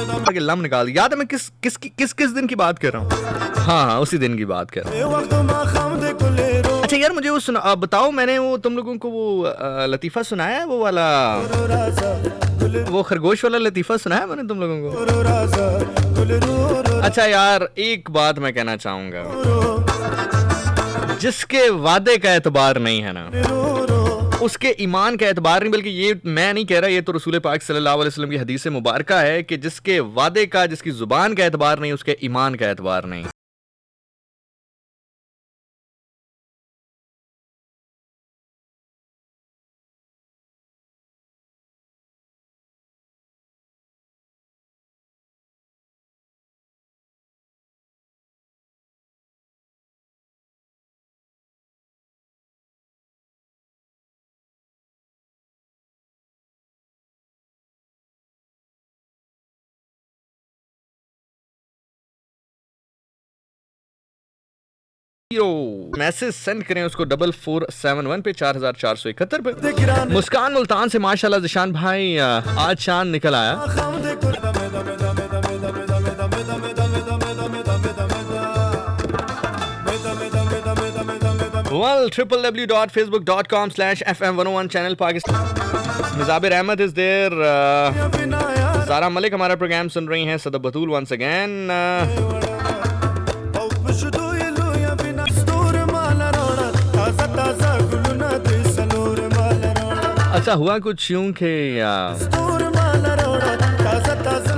के लम निकाल दिया। याद है मैं किस दिन की बात कर रहा हूँ? हाँ, उसी दिन की बात कर रहा हूँ। अच्छा यार, मुझे वो सुना बताओ, मैंने वो तुम लोगों को वो लतीफ़ा सुनाया है, वो वाला, वो खरगोश वाला लतीफ़ा सुनाया मैंने तुम लोगों को? अच्छा यार, एक बात मैं कहना चाहूँगा, जिसके वादे का एतबार नहीं है ना, उसके ईमान का एतबार नहीं। बल्कि ये मैं नहीं कह रहा, ये तो रसूल पाक सल्लल्लाहु अलैहि वसल्लम की हदीस मुबारका है कि जिसके वादे का, जिसकी जुबान का एतबार नहीं, उसके ईमान का एतबार नहीं। मैसेज सेंड करें उसको 4471 पे 4471 पे। मुस्कान मुल्तान से माशाल्लाह जिशान भाई आज चांद निकल आया। www.facebook.com/fm101 channel Pakistan. Mizabir Ahmed is there. Sara Malik हमारा प्रोग्राम सुन रही हैं। Sadab Batool once again. अच्छा हुआ कुछ यूं कि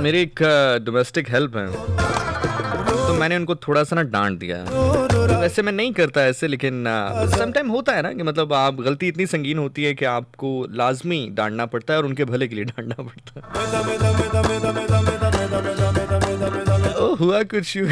मेरी एक डोमेस्टिक हेल्प है, तो मैंने उनको थोड़ा सा ना डांट दिया। वैसे मैं नहीं करता ऐसे, लेकिन सम टाइम होता है ना कि मतलब आप गलती इतनी संगीन होती है कि आपको लाजमी डांटना पड़ता है और उनके भले के लिए डांटना पड़ता है। ओ, हुआ कुछ यूं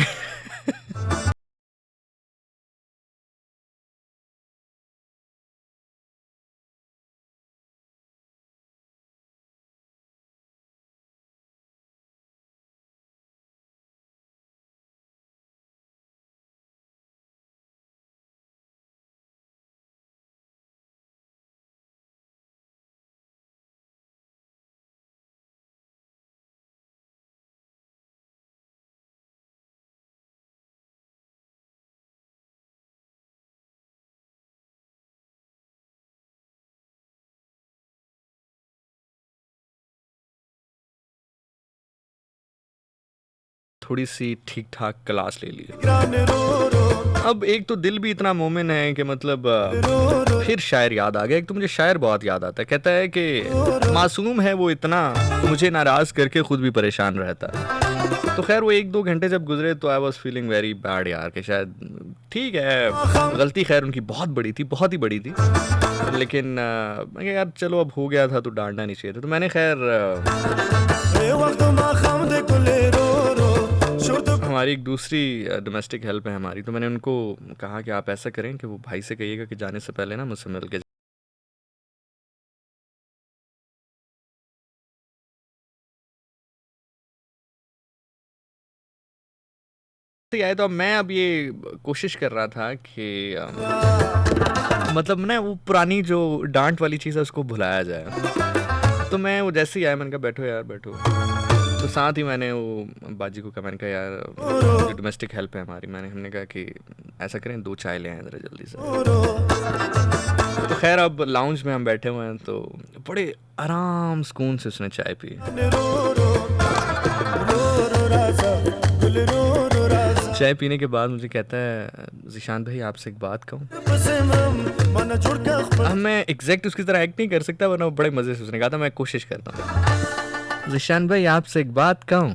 थोड़ी सी ठीक ठाक क्लास ले ली। अब एक तो दिल भी इतना मोमिन है कि मतलब फिर शायर याद आ गया। एक तो मुझे शायर बहुत याद आता है, कहता है कि मासूम है वो इतना, मुझे नाराज करके खुद भी परेशान रहता। तो खैर वो 1-2 घंटे जब गुजरे तो I was feeling very bad यार, कि शायद ठीक है गलती खैर उनकी बहुत बड़ी थी, बहुत ही बड़ी थी, लेकिन मैं यार चलो अब हो गया था तो डांटना नहीं चाहिए था। तो मैंने खैर हमारी एक दूसरी डोमेस्टिक हेल्प है हमारी, तो मैंने उनको कहा कि आप ऐसा करें कि वो भाई से कहिएगा कि जाने से पहले ना मुझसे मिल के आए। तो अब मैं अब ये कोशिश कर रहा था कि मतलब ना वो पुरानी जो डांट वाली चीज़ है उसको भुलाया जाए। तो मैं वो जैसे ही आया मैंने कहा बैठो यार बैठो। तो साथ ही मैंने वो बाजी को कहा, मैंने कहा यार जो डोमेस्टिक हेल्प है हमारी, हमने कहा कि ऐसा करें 2 चाय ले आए ज़रा जल्दी से। तो खैर अब लाउंज में हम बैठे हुए हैं, तो बड़े आराम सुकून से उसने चाय पी। चाय पीने के बाद मुझे कहता है ज़ीशान भाई आपसे एक बात कहूँ। मैं एग्जैक्ट उसकी तरह एक्ट नहीं कर सकता, वरना बड़े मज़े से उसने कहा था, मैं कोशिश करता हूँ। ज़ीशान भाई आपसे एक बात कहूँ।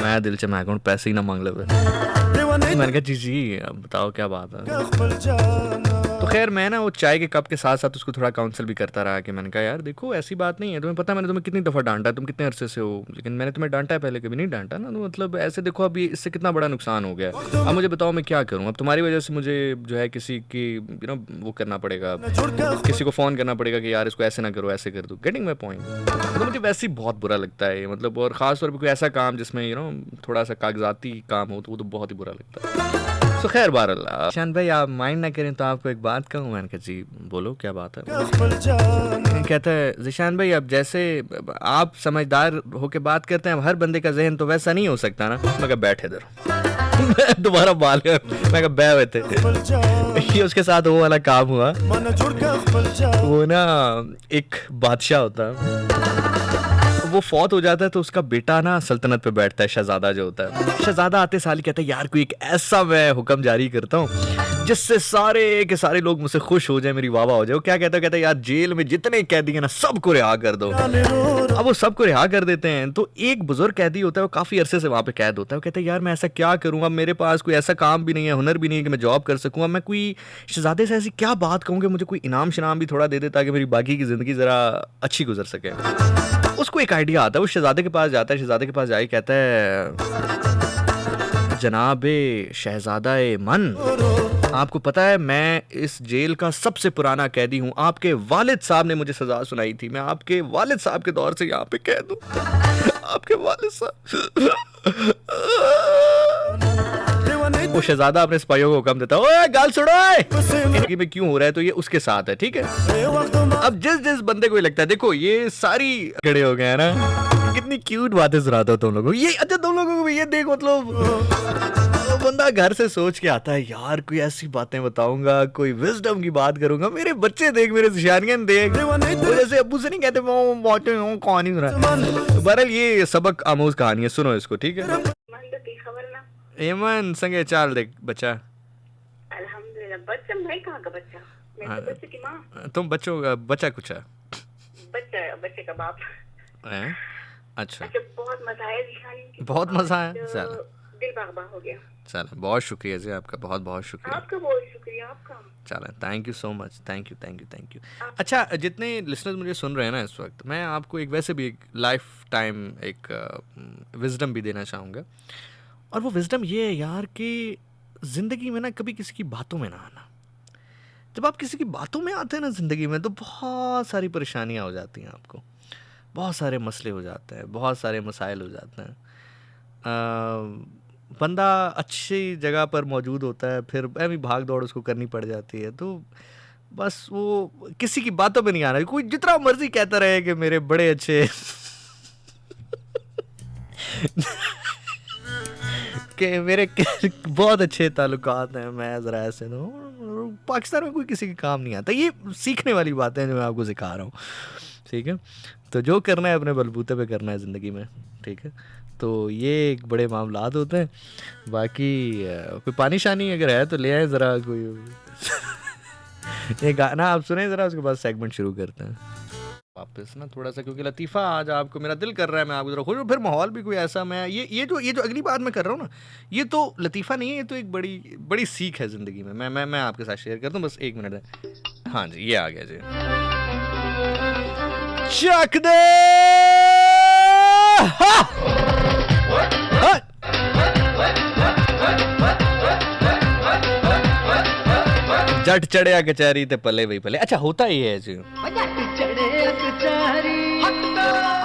मैं दिल से मैं पैसे ही ना मांग ले। मैंने कहा जी अब बताओ क्या बात है। तो खैर मैं ना वो चाय के कप के साथ साथ उसको थोड़ा काउंसिल भी करता रहा कि मैंने कहा यार देखो ऐसी बात नहीं है, तुम्हें पता है मैंने तुम्हें कितनी दफ़ा डांटा है, तुम कितने अरसे से हो, लेकिन मैंने तुम्हें डांटा है पहले, कभी नहीं डांटा ना। तो मतलब ऐसे देखो अब ये इससे कितना बड़ा नुकसान हो गया। अब मुझे बताओ मैं क्या करूँ। अब तुम्हारी वजह से मुझे जो है किसी की वो करना पड़ेगा, किसी को फ़ोन करना पड़ेगा कि यार इसको ऐसे ना करो, ऐसे कर दो। Getting my point. तो मुझे वैसे ही बहुत बुरा लगता है मतलब, और ख़ास तौर पर कोई ऐसा काम जिसमें थोड़ा सा कागजाती काम हो तो वो तो बहुत ही बुरा लगता है। तो खैर बहरहाल ईशान भाई आप माइंड ना करें तो आपको एक बात कहूँ। मैंने कहा जी बोलो क्या बात है। कहता है ज़ीशान भाई अब जैसे आप समझदार होके बात करते हैं, अब हर बंदे का जहन तो वैसा नहीं हो सकता ना। मैं कहा बैठ इधर दोबारा बाल कर। मैं कहा बै हुए थे ये उसके साथ वो वाला काम हुआ। वो ना एक बादशाह होता है, वो फौत हो जाता है तो उसका बेटा ना सल्तनत पे बैठता है, शहजादा जो होता है। शहजादा आते साल कहता है यार कोई एक ऐसा मैं हुक्म जारी करता हूँ जिससे सारे के सारे लोग मुझसे खुश हो जाए, मेरी वाह वाह हो जाए। वो क्या कहता है, कहता है यार जेल में जितने कैदी हैं ना सबको रिहा कर दो। अब वो सबको रिहा कर देते हैं तो एक बुजुर्ग कैदी होता है, वो काफी अरसे से वहां पे कैद होता है। वो कहता है यार मैं ऐसा क्या करूँ, अब मेरे पास कोई ऐसा काम भी नहीं है, हुनर भी नहीं है कि मैं जॉब कर सकूँ। अब मैं कोई शहजादे से ऐसी क्या बात कहूँ कि मुझे कोई इनाम शनाम भी थोड़ा दे दे ताकि मेरी बाकी की जिंदगी जरा अच्छी गुजर सके। उसको एक आइडिया आता है, वो शहजादे के पास जाता है। शहजादे के पास जाके कहता है जनाबे शहजादा मन, आपको पता है मैं इस जेल का सबसे पुराना कैदी हूँ। आपके वालिद साहब ने मुझे सजा सुनाई थी, मैं आपके वालिद साहब के दौर से यहाँ पे कैद हूँ। आपके वालिद साहब। वो शहजादा अपने सिपाहियों को हुक्म देता है, ओए गाल सुनो इनकी में क्यों हो रहा है, तो ये उसके साथ है, ठीक है। अब जिस जिस बंदे को लगता है देखो ये सारी खड़े हो गए हैं ना, कितनी क्यूट बातें सुनाता हो तुम लोगों को ये। अच्छा तुम लोगों को भी ये देख मतलब बंदा घर से सोच के आता है यार कोई ऐसी बातें बताऊंगा, कोई विजडम की बात करूंगा, मेरे बच्चे देख, मेरे ज़िशानियन देख, वो जैसे अब्बू से नहीं कहते वो बातें वो कहानी सुना। बहरहाल ये सबक आमोज कहानी है, सुनो इसको, ठीक है। एमन संगे चाल देख बच्चा। अल्हम्दुलिल्लाह बच्चा भाई कहाँ का बच्चा? मैं तो बच्चे की माँ। तुम बच्चों का बच्चा कुछ है? बच्चे का बाप है? अच्छा बहुत मजा आया ज़िशान, बहुत मजा आया। चलो दिल बाग़ हो गया। चलो बहुत शुक्रिया जी आपका, बहुत बहुत शुक्रिया आपका, बहुत शुक्रिया आपका। चलो thank you so much, thank you thank you thank you. अच्छा जितने लिसनर्स मुझे सुन रहे हैं ना इस वक्त, मैं आपको एक वैसे भी एक लाइफ टाइम एक विजडम भी देना चाहूँगा। और वो विजडम ये है यार कि ज़िंदगी में ना कभी किसी की बातों में ना आना। जब आप किसी की बातों में आते हैं ना ज़िंदगी में तो बहुत सारी परेशानियाँ हो जाती हैं आपको, बहुत सारे मसले हो जाते हैं, बहुत सारे मसाइल हो जाते हैं। बंदा अच्छी जगह पर मौजूद होता है, फिर अभी भाग दौड़ उसको करनी पड़ जाती है, तो बस वो किसी की बातों में नहीं आना। कोई जितना मर्जी कहता रहे कि मेरे बड़े अच्छे कि मेरे बहुत अच्छे ताल्लुकात हैं, मैं ज़रा ऐसे तो पाकिस्तान में कोई किसी के काम नहीं आता। ये सीखने वाली बातें हैं जो मैं आपको सिखा रहा हूँ, ठीक है। तो जो करना है अपने बलबूते पे करना है ज़िंदगी में, ठीक है। तो ये एक बड़े मामलात होते हैं। बाकी कोई पानी शानी अगर है तो ले आए ज़रा कोई ये गाना आप सुने ज़रा, उसके बाद सेगमेंट शुरू करते हैं वापस ना थोड़ा सा, क्योंकि लतीफ़ा आज आपको मेरा दिल कर रहा है मैं आपको ज़रा खुश हूँ। फिर माहौल भी कोई ऐसा, मैं ये जो अगली बात मैं कर रहा हूँ ना, ये तो लतीफ़ा नहीं है, ये तो एक बड़ी सीख है ज़िंदगी में। मैं आपके साथ शेयर करता हूँ, बस एक मिनट है। हाँ जी ये आ गया जी, चक दे जट चढ़िया कचहरी ते पले वही पले। अच्छा होता ये है जी,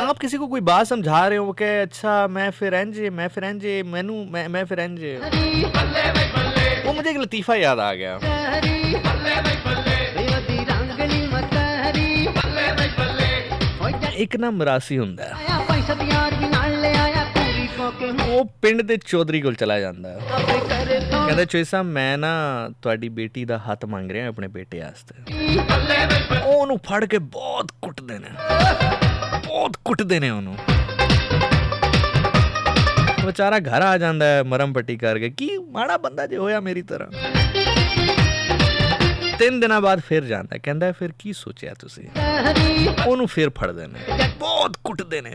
आप किसी को कोई बात समझा रहे हो कि अच्छा मैं फिर एंजे मैनू मैं फिर एंजे, वो मुझे एक लतीफ़ा याद आ गया। एक ना मरासी हुंदा है, वो पिंड दे चौधरी कोल चला जांदा है, कहंदा चोई साहब मैं ना तुहाडी बेटी दा हत्थ मंग रहा अपने बेटे वास्ते। ओनू फड़ के बहुत कुटदे ने ओनू। बेचारा घर आ जांदा है मरम पट्टी करके, की माड़ा बंदा जे होया मेरी तरह। 3 दिनों बाद फिर जाता है, कहता फिर की सोचा तुसी, ओनू फिर फड़ देने, बहुत कुटदे ने।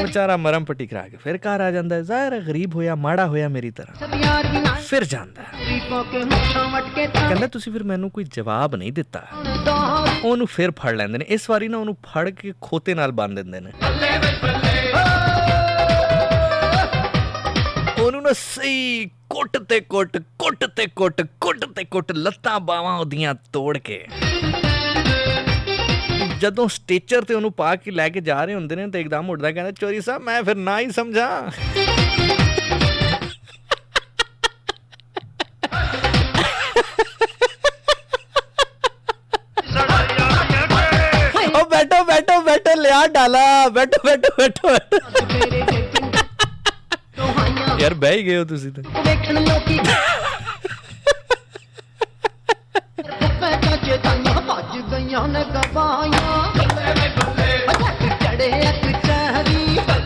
बेचारा मरम पट्टी करा के फिर घर आ जाता है, ज़ाहिर है गरीब होया माड़ा होया मेरी तरह। फिर जाता है, कहता तुसी फिर मैनू कोई जवाब नहीं दिता, ओनू फिर फड़ लेंदे ने। इस बारी ना ओनू फड़ के खोते नाल बांध देंदे ने, ओनू ना सही कुट लत्तां बावां ओदियां तोड़ के जदों स्टेचर ते ओनू पा के लैके जा रहे होंदे ने तो एकदम उठदा, कहंदा चोरी साहब मैं फिर ना ही समझा। हाथ डाला, बैठो बैठो बैठो यार बह ही गए हो तुसी तो।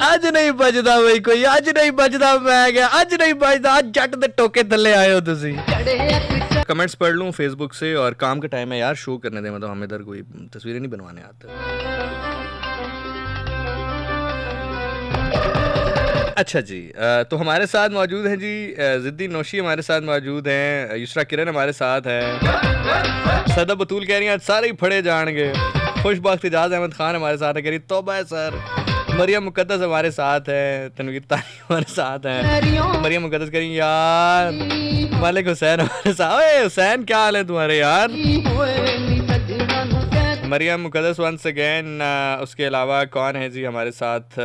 अज नहीं बजदा भाई कोई, अज नहीं बजदा, मैं गया अज नहीं बजदा, अज जट दे टोके थल्ले आए हो तुसी। कमेंट्स पढ़ लूं फेसबुक से, और काम का टाइम है यार, शो करने दे, मतलब हम इधर कोई तस्वीरें नहीं बनवाने आते। अच्छा जी, तो हमारे साथ मौजूद हैं जी ज़िद्दी नौशी, हमारे साथ मौजूद हैं युसरा किरण, हमारे साथ है सदा बतूल, कह रही हैं सारे ही फड़े जाएंगे। खुशबख्त इजाज़ अहमद खान हमारे साथ है, कह रही तौबा है सर। मरियम मुकद्दस हमारे साथ है, तनवीर तानी हमारे साथ है। मरियम मुकद्दस कह रही यार, मालिक हुसैन हमारे साथ। ओए हुसैन क्या हाल है तुम्हारे यार? Maryam Muqaddas once again. उसके अलावा कौन है जी हमारे साथ?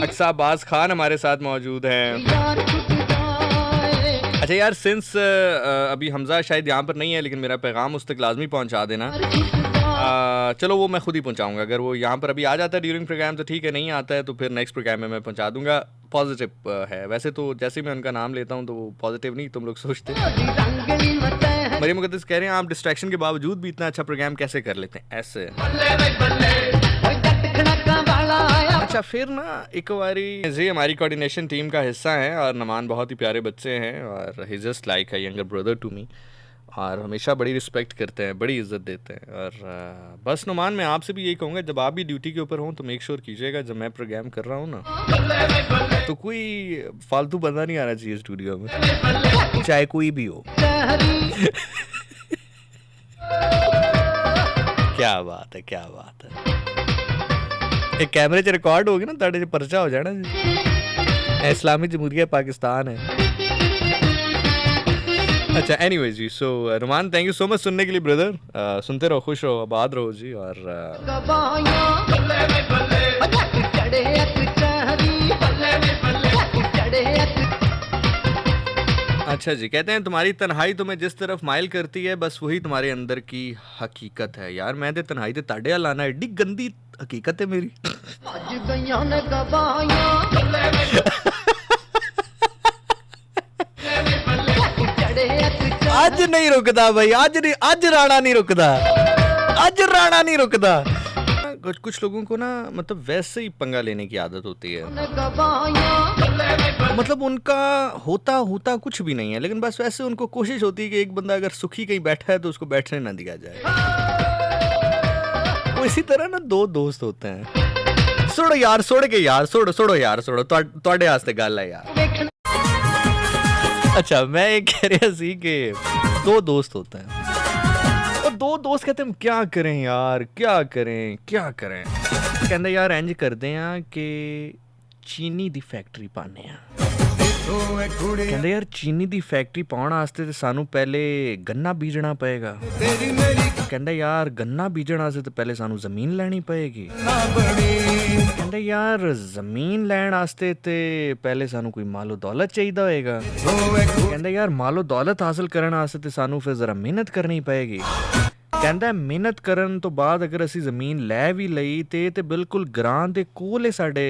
अक्सा अब्बास खान हमारे साथ मौजूद हैं। अच्छा यार, सिंस अभी हमजा शायद यहाँ पर नहीं है, लेकिन मेरा पैगाम उस तक लाजमी पहुँचा देना। चलो वो मैं खुद ही पहुँचाऊँगा, अगर वो यहाँ पर अभी आ जाता है ड्यूरिंग प्रोग्राम तो ठीक है, नहीं आता है तो फिर नेक्स्ट प्रोग्राम में मैं पहुँचा दूँगा। पॉजिटिव है वैसे तो, जैसे मैं उनका नाम लेता हूँ तो वो पॉजिटिव नहीं तुम लोग सोचते। मरियम मुकद्दस कह रहे हैं आप डिस्ट्रैक्शन के बावजूद भी इतना अच्छा प्रोग्राम कैसे कर लेते हैं ऐसे। अच्छा फिर ना एक बारी जी हमारी कोऑर्डिनेशन टीम का हिस्सा है, और नमान बहुत ही प्यारे बच्चे हैं, और he just like a younger brother to me, और हमेशा बड़ी रिस्पेक्ट करते हैं, बड़ी इज्जत देते हैं। और बस नुमान, मैं आपसे भी यही कहूँगा, जब आप भी ड्यूटी के ऊपर हों तो मेक श्योर कीजिएगा जब मैं प्रोग्राम कर रहा हूँ ना, तो कोई फालतू बंदा नहीं आना चाहिए स्टूडियो में, चाहे कोई भी हो। क्या बात है, क्या बात है। एक कैमरे च रिकॉर्ड होगी ना, ताड़े च पर्चा हो जाना जी। इस्लामी जमहूरिया पाकिस्तान है। अच्छा एनीवेज जी, so Ruman thank you so much सुनने के लिए ब्रदर। सुनते रहो, खुश रहो, आबाद रहो जी। और अच्छा जी, कहते हैं तुम्हारी तन्हाई तुम्हें जिस तरफ माइल करती है, बस वही तुम्हारे अंदर की हकीकत है। यार मैं ते तन्हाई ते ताड़े वाल आना, एडी गंदी हकीकत है मेरी। आज नहीं रुकदा भाई, आज नहीं, आज राणा नहीं रुकदा, आज राणा नहीं रुकदा। कुछ लोगों को ना मतलब वैसे ही पंगा लेने की आदत होती है, मतलब उनका होता कुछ भी नहीं है, लेकिन बस वैसे उनको कोशिश होती है कि एक बंदा अगर सुखी कहीं बैठा है तो उसको बैठने ना दिया जाए। तो इसी तरह ना दो दोस्त होते हैं, छोड़ो यार, छोड़ के यार, छोड़ो यार, छोड़ो ਤੁਹਾਡੇ वास्ते गल है यार। अच्छा मैं ये कह रहा सी कि दो दोस्त होते हैं, और दो दोस्त कहते हैं क्या करें यार, क्या करें कहते यार इंज करते हैं कि चीनी दी फैक्ट्री पाने हैं। कहते यार चीनी दी फैक्ट्री पाउण वास्ते ते सानू पहले गन्ना बीजना पएगा। कहते यार गन्ना बीजण वास्ते तो पहले सानू जमीन लैनी पएगी। कहते यार जमीन लैण वास्ते ते पहले सानू कोई मालो दौलत चाहिदा होएगा। कहते यार मालो दौलत हासिल करन वास्ते ते सानू फिर जरा मेहनत करनी पएगी। कहता मेहनत करन तो बाद अगर असी जमीन लै भी लई ते बिल्कुल ग्रां दे कोल साडे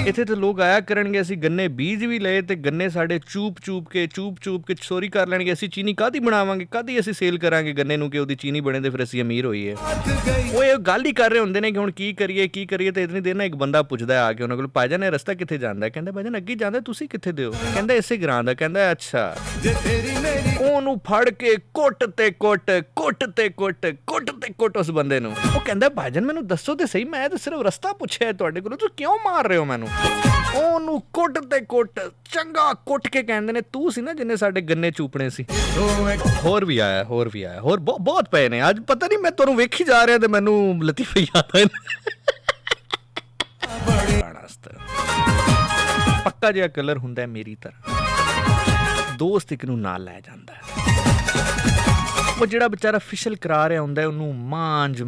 इत्थे ते लोग आया करनगे, असी गन्ने बीज भी लए ते गन्ने साडे चूप चूप के चोरी कर लैणगे। असी चीनी कादी बनावांगे, कादी असी सेल करांगे गन्ने नूं कि ओदी चीनी बने ते फिर असी अमीर होईए। वो ये गल ही कर रहे होंदे ने कि हुण की करिए ते इतनी देर ना एक बंदा पुछदा आके उन्हां कोल, भाईजान रस्ता कित्थे जांदा है? कहंदा भाईजान अग्गे जांदा, तुसी कित्थे दे हो? कहंदा इसे ग्रां दा। कहंदा अच्छा, ओनू फड़ के कुट ते कुट उस बंदे नूं। वो कहंदा भाईजान मैनू दसो ते सही, मैं तो सिर्फ रस्ता पुछया है तुहाडे कोलों, तुसीं क्यों मार रहे हो मैनू? ओनू कुट ते कुट चंगा कुट के कहंदे ने तू सी ना जिन्ने साडे गन्ने चूपने सी। होर भी आया होर बहुत पे ने। आज पता नहीं मैं तुहानू वेखी जा रहा ते मैनू लतीफे याद आए। पक्का जिहा कलर हुंदा है मेरी तरह, दोस्त एक नूं नाल लै जांदा है। ਉਹ ਜਿਹੜਾ ਵਿਚਾਰਾ ਫਿਸ਼ਲ ਕਰਾ ਰਿਹਾ ਹੁੰਦਾ ਉਹਨੂੰ ਮਾਂਜ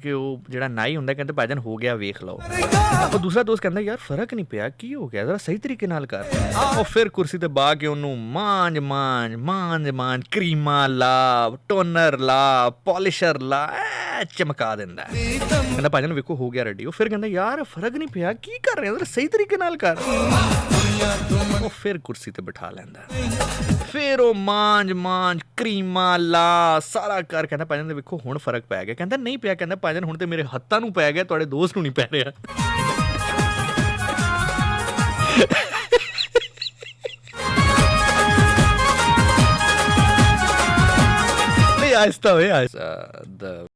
ਕੇ ਉਹ ਜਿਹੜਾ ਨਾਈ ਹੁੰਦਾ ਕਹਿੰਦੇ ਭਾਜਨ ਹੋ ਗਿਆ ਵੇਖ ਲਓ। ਉਹ ਦੂਸਰਾ ਦੋਸਤ ਕਹਿੰਦਾ ਯਾਰ ਫਰਕ ਨਹੀਂ ਪਿਆ ਕੀ ਹੋ ਗਿਆ ਜ਼ਰਾ ਸਹੀ ਤਰੀਕੇ ਨਾਲ ਕਰ। ਉਹ ਫਿਰ ਕੁਰਸੀ ਤੇ ਬਾ ਕੇ ਉਹਨੂੰ ਮਾਂਜ ਕਰੀਮਾਂ ਲਾ, ਟੋਨਰ ਲਾ, ਪੋਲਿਸ਼ਰ ਲਾ, ਚਮਕਾ ਦਿੰਦਾ। ਕਹਿੰਦਾ ਭਾਜਨ ਵੇਖੋ ਹੋ ਗਿਆ ਰੈਡੀ। ਉਹ ਫਿਰ ਕਹਿੰਦਾ ਯਾਰ ਫਰਕ ਨਹੀਂ ਪਿਆ ਕੀ ਕਰ ਰਿਹਾ ਜ਼ਰਾ ਸਹੀ ਤਰੀਕੇ ਨਾਲ ਕਰ। ਉਹ ਫਿਰ ਕੁਰਸੀ ਤੇ ਬਿਠਾ ਲੈਂਦਾ। ਫਿਰ ਉਹ ਮਾਂਜ ਕਰੀਮਾਂ ਲਾ ਸਾਰਾ ਕਰ। ਕਹਿੰਦਾ ਭਾਜਨ ਵੇਖੋ ਹੁਣ ਫਰਕ ਪੈ ਗਿਆ। ਕਹਿੰਦਾ ਨਹੀਂ ਪਿਆ। ਕਹਿੰਦਾ ਭਾਜਨ ਹੁਣ ਤੇ ਮੇਰੇ ਹੱਥਾਂ ਨੂੰ ਪੈ ਗਿਆ ਤੁਹਾਡੇ ਦੋਸਤ ਨੂੰ ਨਹੀਂ ਪੈ ਰਿਹਾ। ਆਹਿਸਤਾ ਹੋਏ ਆਹਿਸਤਾ।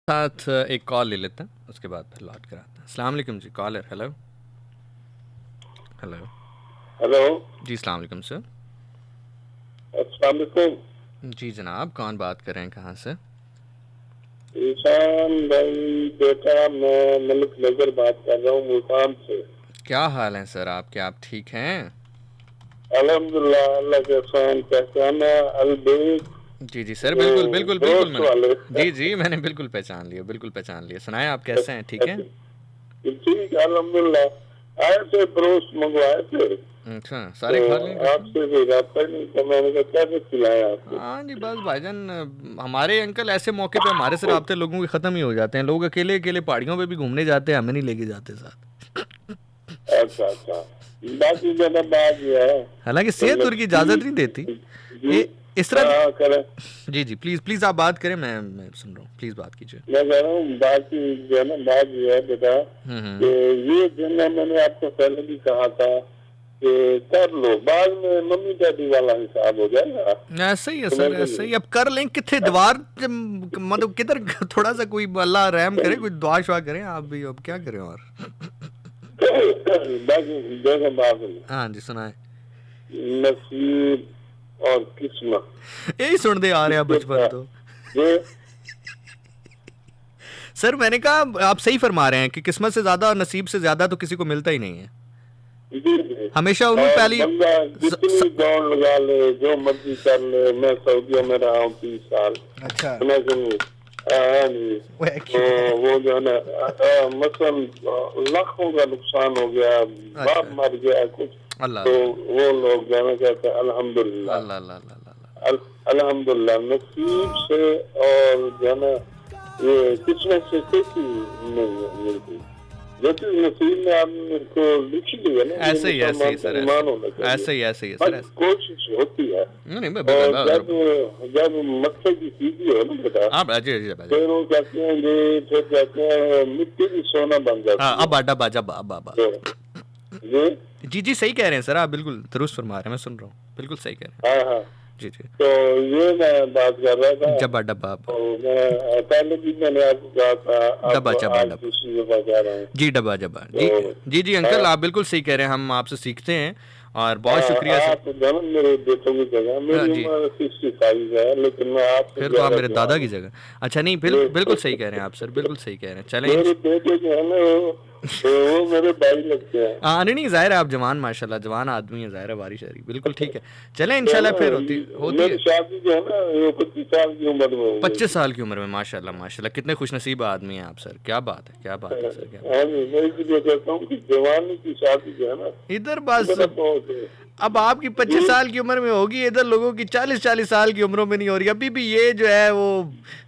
साथ एक कॉल ले लेते हैं उसके बाद फिर लौट कर आते हैं। अस्सलाम वालेकुम जी कॉलर। हेलो जी अस्सलाम वालेकुम सर। अस्सलाम वालेकुम जी जनाब कौन बात कर रहे हैं कहाँ से? ईशान भाई बेटा मैं मलिक नजर बात कर रहा हूँ मुल्तान से। क्या हाल है सर आपके? आप ठीक हैं? अल्हम्दुलिल्लाह अल्लाह के एहसान। पहचाना अलबेक? जी सर बिल्कुल जी मैंने बिल्कुल पहचान लिया। सुनाए आप कैसे हैं? ठीक हैं? ठीक अल्हम्दुलिल्लाह। आए थे परोस मंगवाए थे। अच्छा सारे खा लिए? आपसे भी रास्ता नहीं था मैंने कहा कैसे खिलाया आपको? हाँ जी बस भाईजान हमारे अंकल ऐसे मौके पे हमारे से राब्ते लोगों के खत्म ही हो जाते हैं। लोग अकेले पहाड़ियों पे भी घूमने जाते हैं हमें नहीं लेके जाते साथ। अच्छा बाकी ज्यादा बात ये है हालांकि सेहत उनकी इजाजत नहीं देती इस तरह। जी प्लीज आप बात करें मैं सुन रहा हूँ। प्लीज बात कीजिए। मैं कह रहा हूँ बाकी जो है ना बात ये है बेटा कि ये जो है मैंने आपको पहले भी कहा था कि कर लो बाद में मम्मी डैडी वाला हिसाब हो जाएगा। ऐसा ही है सर ऐसा ही। अब कर लें कितने दीवार मतलब किधर थोड़ा सा कोई अल्लाह रहम करे कोई दुआ शुआ करें आप भी। अब क्या करें और बाकी बात हाँ जी सुनाए। नसीब और किस्मत यही सुनते आ रहे हैं बचपन तो। सर मैंने कहा आप सही फरमा रहे हैं कि किस्मत से ज्यादा और नसीब से ज्यादा तो किसी को मिलता ही नहीं है। हमेशा उन्होंने पहली जितनी दौड़ लगा ले जो मर्जी कर ले। मैं सऊदीया में रहा हूँ 30 साल। अच्छा वो जो है ना मसलन लाखों का नुकसान हो गया बाप मर गया कुछ तो वो लोग जाना चाहते हैं अल्हम्दुलिल्लाह अल्हम्दुलिल्लाह नसीब से और जो है ना ये किस्मत से कैसी नहीं मिलती जो चीज नसीब में आपने को लिखी दी है ना ऐसे ही सर कोशिश होती है। जब मत्थे की सीधी हो ना बेटा फिर वो कहते हैं फिर कहते हैं मिट्टी की सोना बन जाता है। जी सही कह रहे हैं सर आप बिल्कुल दुरुस्त फरमा रहे हैं। मैं सुन रहा हूँ बिल्कुल सही कह रहे हैं। हाँ जी तो ये मैं बात कर रहा था डब्बा तो मैं पहले भी मैंने आपको कहा था डब्बा जी डब्बा जी अंकल आप बिल्कुल सही कह रहे हैं। हम आपसे सीखते हैं और बहुत शुक्रिया सर। मेरे बेटों की जगह मेरी उम्र 65 है लेकिन मैं आपसे फिर तो आप मेरे दादा की जगह। अच्छा नहीं बिल्कुल सही कह रहे हैं आप सर बिल्कुल सही कह रहे हैं। चलें मेरे बेटे जो है ना वो मेरे भाई लगते हैं। हाँ नहीं जाहिर है आप जवान माशाल्लाह जवान आदमी है जाहिर है बारिश आ रही बिल्कुल ठीक है। चलें इंशाल्लाह फिर होती है शादी जो है ना 25 साल की उम्र में 25 साल की उम्र में माशाल्लाह कितने खुशनसीब आदमी हैं आप सर। क्या बात है सर क्या मैं इसलिए कहता हूँ कि जवानी की शादी जो है ना इधर बस अब आपकी 25 साल की उम्र में होगी इधर लोगों की 40 साल की उम्रों में नहीं हो रही। अभी भी ये जो है वो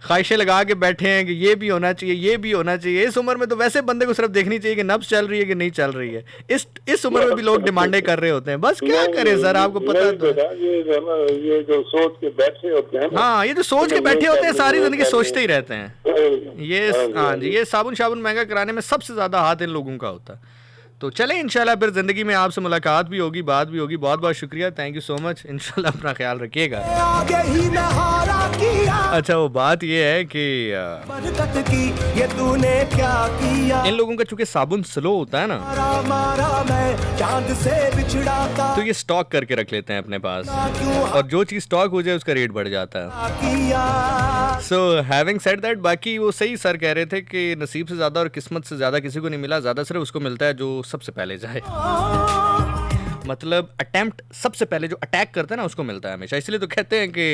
ख्वाहिशें लगा के बैठे हैं कि ये भी होना चाहिए इस उम्र में तो वैसे बंदे को सिर्फ देखनी चाहिए कि नब्ज चल रही है कि नहीं चल रही है। इस उम्र में भी लोग डिमांडें कर रहे होते हैं। बस क्या करें सर आपको पता तो ये जो सोच के बैठे होते हैं हाँ ये जो सोच के बैठे होते हैं सारी जिंदगी सोचते ही रहते हैं। ये हाँ जी ये साबुन महंगा कराने में सबसे ज्यादा हाथ इन लोगों का होता है। तो चले इंशाल्लाह फिर ज़िंदगी में आपसे मुलाकात भी होगी, बात भी होगी। बहुत बहुत शुक्रिया, थैंक यू सो मच। इंशाल्लाह अपना ख्याल रखिएगा। अच्छा वो बात ये है कि ये तूने क्या किया, इन लोगों का चूंकि साबुन स्लो होता है ना, मारा मैं चांद से बिछड़ा था, तो ये स्टॉक करके रख लेते हैं अपने पास, और जो चीज़ स्टॉक हो जाए उसका रेट बढ़ जाता है। सो हैविंग सेड दैट, बाकी वो सही सर कह रहे थे कि नसीब से ज़्यादा और किस्मत से ज़्यादा किसी को नहीं मिला, ज़्यादा सिर्फ उसको मिलता है जो सबसे पहले जाए। मतलब अटेम्प्ट सबसे पहले जो अटैक करता है ना उसको मिलता है हमेशा। इसलिए तो कहते हैं कि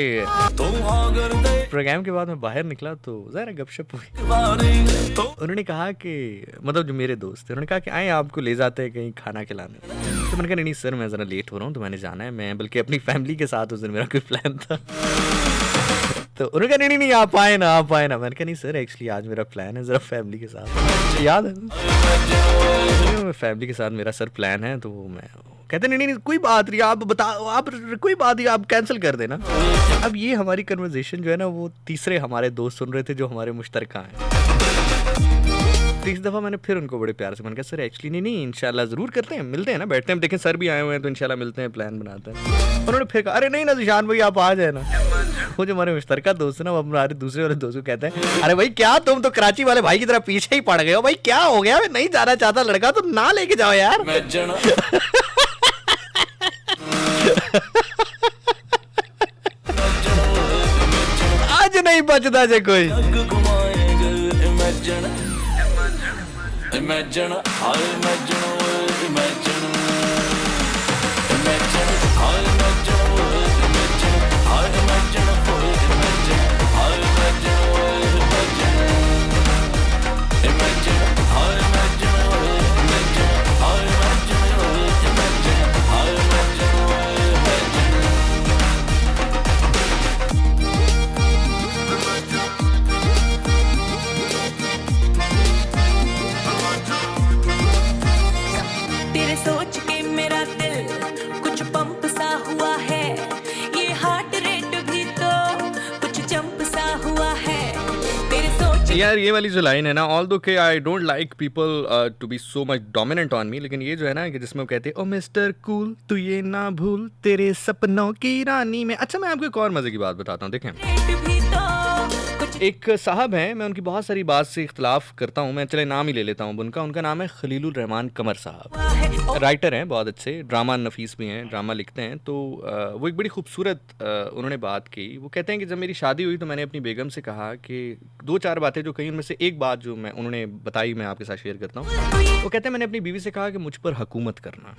प्रोग्राम के बाद मैं बाहर निकला तो ज़रा गपशप हुई। उन्होंने कहा कि मतलब जो मेरे दोस्त थे, उन्होंने कहा कि आए आपको ले जाते हैं कहीं खाना खिलाने। तो मैंने कहा नहीं सर मैं ज़रा लेट हो रहा हूँ, तो मैंने जाना है, मैं बल्कि अपनी फैमिली के साथ उस दिन मेरा कोई प्लान था। तो उन्होंने कहा नहीं आप आए ना, आप आए ना। मैंने कहा नहीं सर एक्चुअली आज मेरा प्लान है ज़रा फैमिली के साथ, याद है फैमिली के साथ मेरा सर प्लान है। तो मैं कहते नहीं कोई बात नहीं, आप बताओ, आप कोई बात नहीं, आप कैंसिल कर देना। अब ये हमारी कन्वर्सेशन जो है ना वो तीसरे हमारे दोस्त सुन रहे थे जो हमारे मुश्तरका हैं। तीसरी दफ़ा मैंने फिर उनको बड़े प्यार से मैंने कहा सर एक्चुअली नहीं इंशाल्लाह ज़रूर करते हैं, मिलते हैं ना, बैठते हैं, देखें सर भी आए हुए हैं तो इंशाल्लाह मिलते हैं, प्लान बनाते हैं। उन्होंने फिर कहा अरे नहीं ना ज़िशान भाई आप आ जाए ना। वो जो हमारे मुश्तरका दोस्त है ना वो हमारे दूसरे वाले दोस्त को कहते हैं अरे भाई क्या तुम तो कराची वाले भाई की तरह पीछे ही पड़ गए हो, भाई क्या हो गया, मैं नहीं जाना चाहता लड़का तो ना लेके जाओ यार। आज नहीं बचता जे कोई। Imagine, I imagine, imagine, imagine, I imagine, imagine, I imagine, imagine, I imagine, imagine, imagine, I imagine, imagine, I imagine, imagine, I imagine, तेरे सोच के मेरा दिल कुछ पंप सा हुआ है, ये हार्ट रेट भी तो कुछ जंप सा हुआ है। तेरे सोच यार ये वाली जो लाइन है ना, ऑल दो के I don't like people to be so much dominant on me, लेकिन ये जो है ना कि जिसमें वो कहते हैं ओ मिस्टर कूल तू ये ना भूल तेरे सपनों की रानी में। अच्छा मैं आपको एक और मजे की बात बताता हूँ, देखें रेट भी तो कुछ एक साहब हैं, मैं उनकी बहुत सारी बात से इख्तलाफ करता हूँ, मैं चले नाम ही ले लेता हूँ उनका नाम है खलीलुर रहमान कमर साहब। हुआ है। ओ राइटर हैं बहुत अच्छे, ड्रामा नफीस भी हैं, ड्रामा लिखते हैं। तो वो एक बड़ी खूबसूरत उन्होंने बात की। वो कहते हैं कि जब मेरी शादी हुई तो मैंने अपनी बेगम से कहा कि दो चार बातें जो कही उनमें से एक बात जो मैं उन्होंने बताई मैं आपके साथ शेयर करता हूँ। वो कहते हैं मैंने अपनी बीवी से कहा कि मुझ पर हुकूमत करना।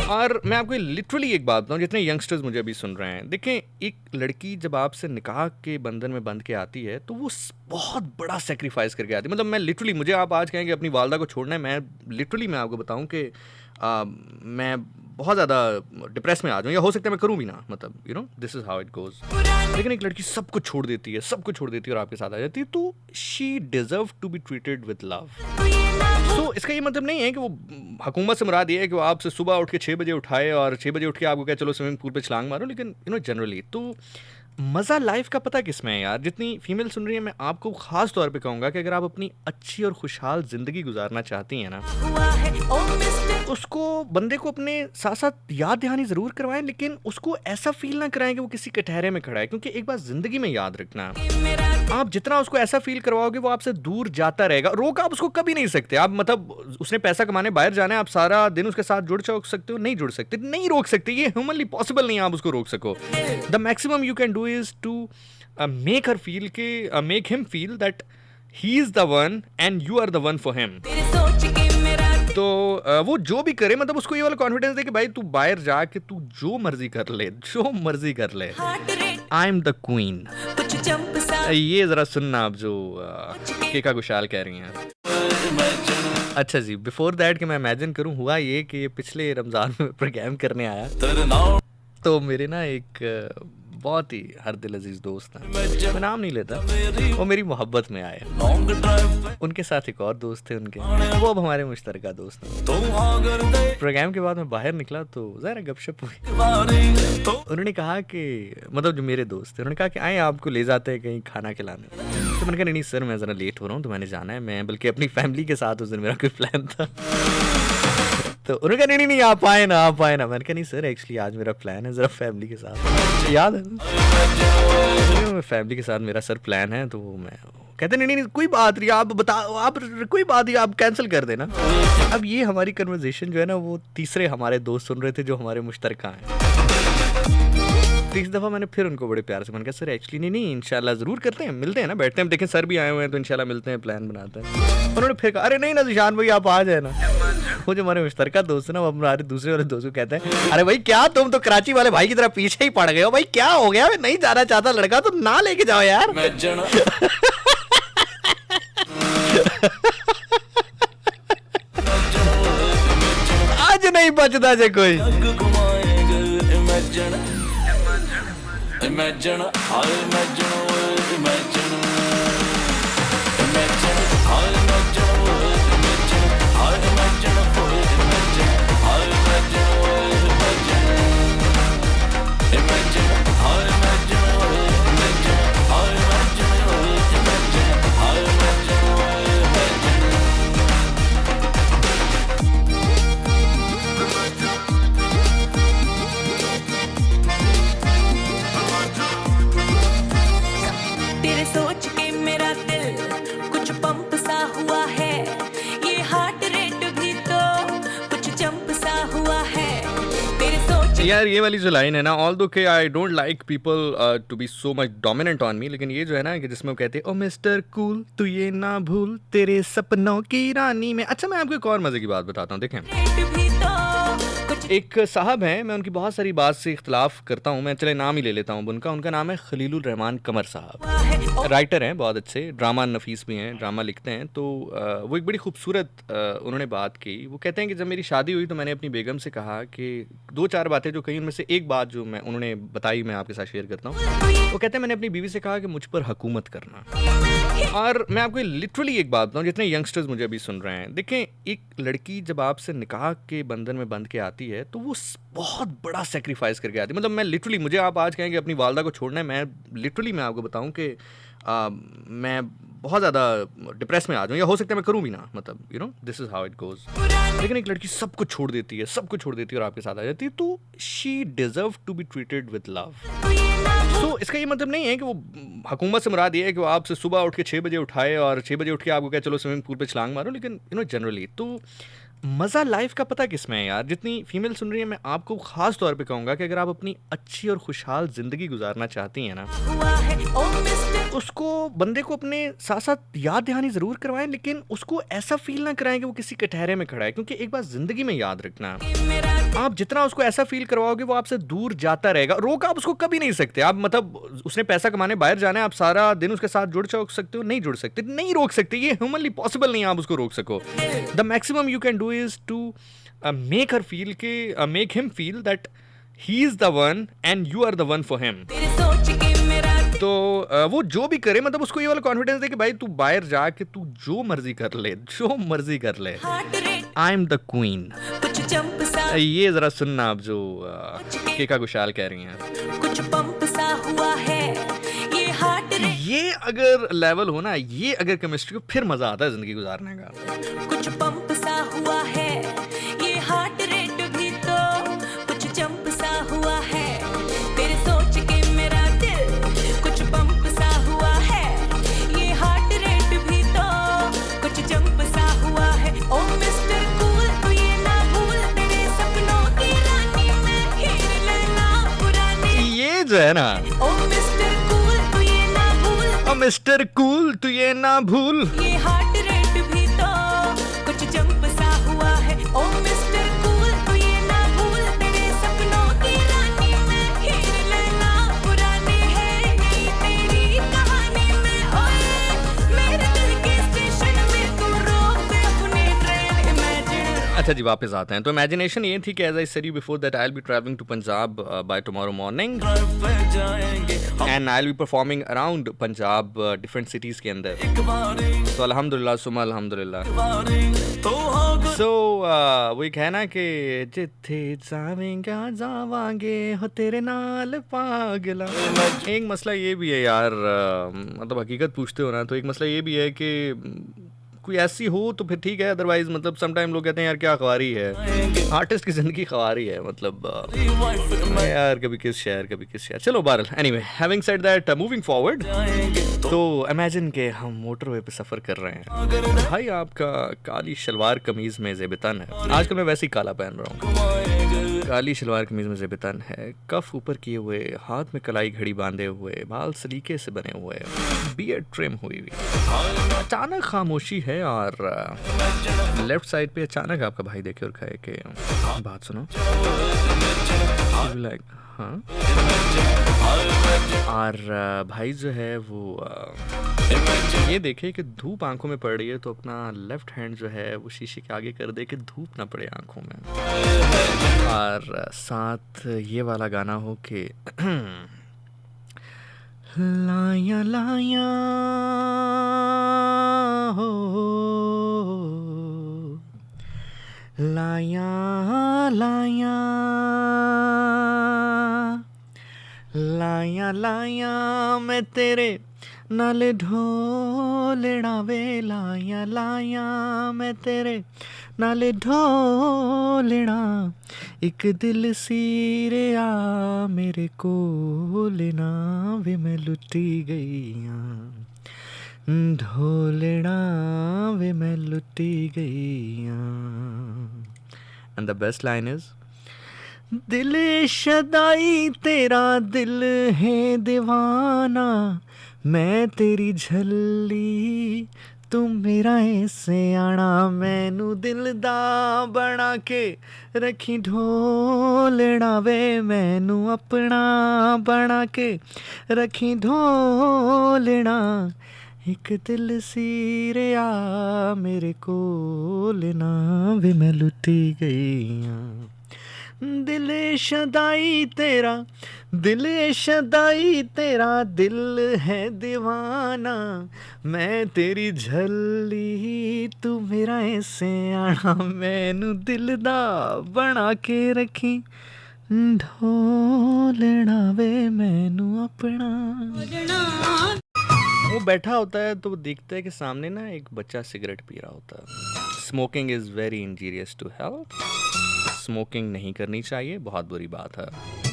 और मैं आपको लिटरली एक बात बताऊँ, जितने यंगस्टर्स मुझे अभी सुन रहे हैं, देखें एक लड़की जब आपसे निकाह के बंधन में बंध के आती है तो वो बहुत बड़ा सेक्रीफाइस करके आती है। मतलब मैं लिटरली, मुझे आप आज कहें कि अपनी वालदा को छोड़ना है, मैं लिटरली मैं आपको बताऊं कि मैं बहुत ज़्यादा डिप्रेस में आ जाऊँ, या हो सकता है मैं करूँ भी ना, मतलब you know this is how it goes. लेकिन एक लड़की सब कुछ छोड़ देती है, सब कुछ छोड़ देती है और आपके साथ आ जाती है, तो she deserve to be treated with love. So इसका ये मतलब नहीं है कि वो हुकूमत से मुराद ये है कि वो आपसे सुबह उठ के 6 बजे उठाए और 6 बजे उठ के आपको कहे चलो स्विमिंग पूल पे छलांग मारो, लेकिन यू नो जनरली तो मज़ा लाइफ का पता किस में है यार। जितनी फीमेल सुन रही है, मैं आपको ख़ास तौर पे कहूँगा कि अगर आप अपनी अच्छी और खुशहाल ज़िंदगी गुजारना चाहती हैं ना, हुआ है। ओ मिस्टर उसको बंदे को अपने साथ साथ याद दहानी ज़रूर करवाएं, लेकिन उसको ऐसा फील ना कराएं कि वो किसी कटहरे में खड़ा है। क्योंकि एक बात ज़िंदगी में याद रखना, मेरा आप जितना उसको ऐसा फील करवाओगे वो आपसे दूर जाता रहेगा। रोक आप उसको कभी नहीं सकते। आप मतलब उसने पैसा कमाने बाहर जाना है, आप सारा दिन उसके साथ जुड़ सकते हो, नहीं जुड़ सकते, नहीं रोक सकते, ये ह्यूमनली पॉसिबल नहीं है आप उसको रोक सको। The maximum you can do is to make her feel के make him feel that he is the one and you are the one for him. तेरे सोच के मेरा तो वो जो भी करे, मतलब उसको ये वाला कॉन्फिडेंस दे कि भाई तू बाहर जाके तू जो मर्जी कर ले, जो मर्जी कर ले, heart rate I am the queen. कुछ जंप सा ये जरा सुनना आप जो केका गुशाल कह रही हैं। अच्छा जी, बिफोर दैट कि मैं इमेजिन करूं, हुआ ये कि ये पिछले रमज़ान में प्रोग्राम करने आया, तेरे नाम तो मेरे ना एक बहुत ही हर दिल अजीज दोस्त हैं, मैं नाम नहीं लेता, वो मेरी मोहब्बत में आए। लॉन्ग ड्राइव उनके साथ एक और दोस्त थे उनके, वो अब हमारे मुश्तरका दोस्त हैं। तो अगर दे प्रोग्राम के बाद मैं बाहर निकला तो ज़रा गपशप हुई। बारी तो उन्होंने कहा कि मतलब जो मेरे दोस्त थे, उन्होंने कहा कि आए आपको ले जाते हैं कहीं खाना खिलाने। तो मैंने कहा नहीं सर मैं ज़रा लेट हो रहा हूँ, तो मैंने जाना है, मैं बल्कि अपनी फैमिली के साथ उस दिन मेरा कोई प्लान था। तो उन्होंने कहा नहीं आप आए ना मैंने कहा नहीं सर एक्चुअली आज मेरा प्लान है ज़रा फैमिली के साथ, याद है फैमिली के साथ मेरा सर प्लान है, तो मैं कहते नहीं कोई बात नहीं, आप बताओ, आप कोई बात नहीं, आप कैंसिल कर देना। अब ये हमारी कन्वर्सेशन जो है ना वो तीसरे हमारे दोस्त सुन रहे थे जो हमारे मुश्तरका हैं। तीस दफ़ा मैंने फिर उनको बड़े प्यार से मैंने कहा सर एक्चुअली नहीं इंशाल्लाह ज़रूर करते हैं, मिलते हैं ना, बैठते हैं, देखें सर भी आए हुए हैं तो इंशाल्लाह मिलते हैं, प्लान बनाते हैं। उन्होंने फिर कहा अरे नहीं ना ज़िशान भाई आप आ जाए ना। वो जो हमारे मुश्तरका दोस्त है ना वो हमारे दूसरे वाले दोस्त को कहते हैं अरे भाई क्या तुम तो कराची वाले भाई की तरह पीछे ही पड़ गए हो, भाई क्या हो गया, मैं नहीं जाना चाहता लड़का तो ना लेके जाओ यार। आज नहीं बचता जे कोई। Imagine, I imagine, imagine, imagine, I imagine, imagine, I imagine, imagine, I imagine, imagine, imagine, I imagine, imagine, I imagine, imagine, I तेरे सोच के मेरा दिल कुछ पंप सा हुआ है, ये हार्ट रेट भी तो कुछ जंप सा हुआ है। तेरे सोच यार ये वाली जो लाइन है ना, ऑल्दो के I don't like people to be so much dominant on me, लेकिन ये जो है ना कि जिसमें वो कहते हैं ओ मिस्टर कूल तू ये ना भूल तेरे सपनों की रानी में। अच्छा मैं आपको एक और मजे की बात बताता हूँ, देखें रेट भी तो कुछ एक साहब हैं, मैं उनकी बहुत सारी बात से इख्तलाफ करता हूँ, मैं चले नाम ही ले लेता हूँ उनका नाम है खलीलुर रहमान कमर साहब, हुआ है। ओ राइटर हैं बहुत अच्छे, ड्रामा नफीस भी हैं, ड्रामा लिखते हैं। तो वो एक बड़ी खूबसूरत उन्होंने बात की, वो कहते हैं कि जब मेरी शादी हुई तो मैंने अपनी बेगम से कहा कि दो चार बातें जो कही उनमें से एक बात जो उन्होंने बताई मैं आपके साथ शेयर करता हूँ। वो कहते हैं मैंने अपनी बीवी से कहा कि मुझ पर हुकूमत करना। और मैं आपको लिटरली एक बात बताऊँ, जितने यंगस्टर्स मुझे अभी सुन रहे हैं, देखें एक लड़की जब आपसे निकाह के बंधन में बंध के आती है तो वो बहुत बड़ा सेक्रीफाइस करके आती है। मतलब मैं लिटरली, मुझे आप आज कहें कि अपनी वालदा को छोड़ना है, मैं लिटरली मैं आपको बताऊं कि मैं बहुत ज़्यादा डिप्रेस में आ जाऊँ, या हो सकता है मैं करूँ भी ना, मतलब you know this is how it goes. लेकिन एक लड़की सब कुछ छोड़ देती है, सब कुछ छोड़ देती है और आपके साथ आ जाती है, तो she deserve to be treated with love. So इसका ये मतलब नहीं है कि वो हुकूमत से मुराद ये है कि वो आपसे सुबह उठ के 6 बजे उठाए और 6 बजे उठ के आपको कहे चलो स्विमिंग पूल पे छलांग मारो, लेकिन यू नो जनरली तो मज़ा लाइफ का पता किस में है यार। जितनी फीमेल सुन रही है मैं आपको ख़ास तौर पे कहूँगा कि अगर आप अपनी अच्छी और खुशहाल ज़िंदगी गुजारना चाहती हैं ना, हुआ है। ओ मिस्टर उसको बंदे को अपने साथ साथ याद दहानी ज़रूर करवाएं, लेकिन उसको ऐसा फील ना कराएं कि वो किसी कटहरे में खड़ा है। क्योंकि एक बात ज़िंदगी में याद रखना, मेरा आप जितना उसको ऐसा फील करवाओगे वो आपसे दूर जाता रहेगा। रोक आप उसको कभी नहीं सकते। आप मतलब उसने पैसा कमाने बाहर जाना है, आप सारा दिन उसके साथ जुड़ सकते हो, नहीं जुड़ सकते, नहीं रोक सकते, ये ह्यूमनली पॉसिबल नहीं है आप उसको रोक सको। The maximum you can do is to make him feel that he is the one and you are the one for him. तेरे सोच के मेरा दिल तो वो जो भी करे, मतलब उसको ये वाला कॉन्फिडेंस दे कि भाई तू बाहर जाके तू जो मर्जी कर ले, जो मर्जी कर ले, heart rate I am the queen. कुछ जंप सा ये जरा सुनना आप जो केका गुशाल कह रही हैं, कुछ पंप सा हुआ है, ये हार्ट रेट ये अगर लेवल हो ना, ये अगर केमिस्ट्री को, फिर मजा आता है जिंदगी गुजारने का। कुछ पंप सा हुआ है, ये हार्ट रेट भी तो कुछ जंप सा हुआ है। तेरे सोच के मेरा दिल कुछ पंप सा हुआ है, ये हार्ट रेट भी तो कुछ जंप सा हुआ है। ओ मिस्टर कूल तू ये ना भूल तेरे सपनों की रानी मैं हीर लैला पुरानी। ये जो है ना, ओ मिस्टर कूल तू ये ना भूल, ओ मिस्टर कूल तू ये ना भूल, ये हार्ट रेट भी तो कुछ जंप सा हुआ है। ओ मिस्टर कूल तू ये ना भूल तेरे सपनों की रानी मैं हीर लैला पुरानी है नहीं तेरी कहानी में। ओए मेरे दिल के स्टेशन में तू रोक दे अपनी ट्रेन। इमेजिन अच्छा जी वापस आते हैं। तो इमेजिनेशन ये थी कि as I said you before that I will be travelling to Punjab by tomorrow morning पे जाएंगे and I will be performing around Punjab different cities के अंदर। एक बारी तो अल्हम्दुलिल्लाह सुमा अल्हम्दुलिल्लाह। तो हो सो वो एक है ना कि जिथे जावेंगा जावांगे हो तेरे नाल पागला। एक मसला ये भी है यार, मतलब हकीकत पूछते हो ना, तो एक मसला ये भी है कि कोई ऐसी हो तो फिर ठीक है, अदरवाइज मतलब समटाइम लोग कहते हैं यार क्या ख्वारी है, आर्टिस्ट की ज़िंदगी ख्वारी है, मतलब यार कभी किस शहर कभी किस शहर। चलो बहरहाल, anyway having said that, moving forward, तो इमेजिन के हम मोटरवे पे सफ़र कर रहे हैं, भाई आपका काली शलवार कमीज़ में ज़ेबतन है, आजकल मैं वैसे ही काला पहन रहा हूँ, काली शलवार कमीज़ में ज़ेबतन है, कफ ऊपर किए हुए, हाथ में कलाई घड़ी बांधे हुए, बाल सलीके से बने हुए, बियर्ड ट्रिम हुई हुई, अचानक खामोशी है और लेफ्ट साइड पे अचानक आपका भाई देखे और कहे कि बात सुनो, लाइक हाँ, और भाई जो है वो ये देखे कि धूप आंखों में पड़ रही है, तो अपना लेफ्ट हैंड जो है वो शीशे के आगे कर दे कि धूप ना पड़े आंखों में, और साथ ये वाला गाना हो कि लाया लाया हो, लाया लाया, लाया लाया मैं तेरे नाल ढोलना वे, लाया लाया मैं तेरे नाल ढोलना, एक दिल सीरिया मेरे कोल ना वे, मैं लुटी गईया ढोलना वे, मैं लुटी गईया। And the best line is, दिल शदाई तेरा दिल है दीवाना, मैं तेरी झल्ली तू मेरा ऐसे आना, मैनू दिल दा बना के रखी ढोलना वे, मैनू अपना बना के रखी ढोलना, एक दिल सीरिया मेरे कोल ना वे, मैं लुटी गईया, दिल शदाई तेरा, दिल शदाई तेरा दिल है दीवाना, मैं तेरी झल्ली तू मेरा ऐसे आना, मैनू दिल दा बना के रखी ढोलना वे, मैनू अपना। वो बैठा होता है तो वो देखता है कि सामने ना एक बच्चा सिगरेट पी रहा होता है। Smoking is very injurious to health, smoking नहीं करनी चाहिए, बहुत बुरी बात है।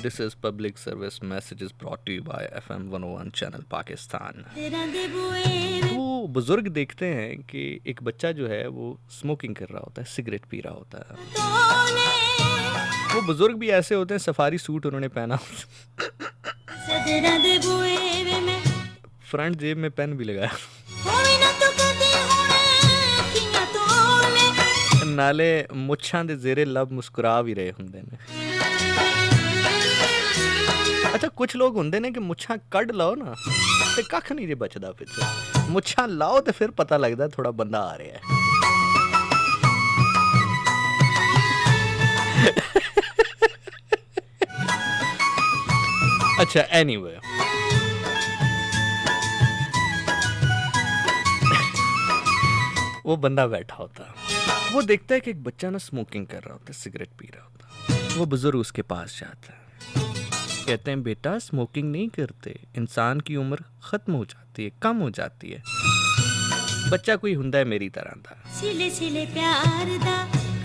This is public service message is brought to you by FM 101 channel Pakistan. वो बुजुर्ग देखते हैं कि एक बच्चा जो है वो स्मोकिंग कर रहा होता है, सिगरेट पी रहा होता है। वो बुजुर्ग भी ऐसे होते हैं, सफारी सूट उन्होंने पहना, फ्रंट जेब में पेन भी लगाया, नाले मुच्छां दे जेरे लब मुस्कुरा भी रहे होंदे ने। अच्छा कुछ लोग होंदे ने कि मुच्छां कड लाओ ना ते कख नहीं जे बचदा, पिछे मुच्छां लाओ ते फिर पता लगदा थोड़ा बंदा आ रहा है। अच्छा एनीवे वो बंदा बैठा होता है, वो देखता है कि एक बच्चा ना स्मोकिंग कर रहा होता है, सिगरेट पी रहा होता है। वो बुजुर्ग उसके पास जाता है, कहते हैं बेटा स्मोकिंग नहीं करते, इंसान की उम्र खत्म हो जाती है, कम हो जाती है। बच्चा कोई हुंदा है मेरी तरह था,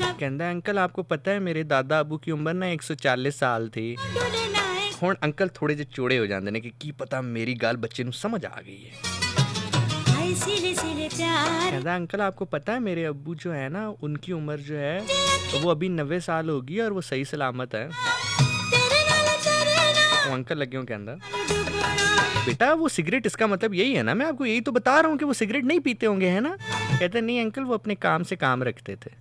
कहता है अंकल आपको पता है मेरे दादा अबू की उम्र ना 140 साल थी। हुण अंकल थोड़े जे चोड़े हो जाते हैं कि की पता मेरी गाल बच्चे नूं समझ आ गई है। कहता अंकल आपको पता है मेरे अब्बू जो है ना उनकी उम्र जो है वो अभी 90 साल होगी और वो सही सलामत है। वो अंकल लगे हों कहता बेटा वो सिगरेट, इसका मतलब यही है ना, मैं आपको यही तो बता रहा हूँ कि वो सिगरेट नहीं पीते होंगे है ना। कहते नहीं अंकल वो अपने काम से काम रखते थे।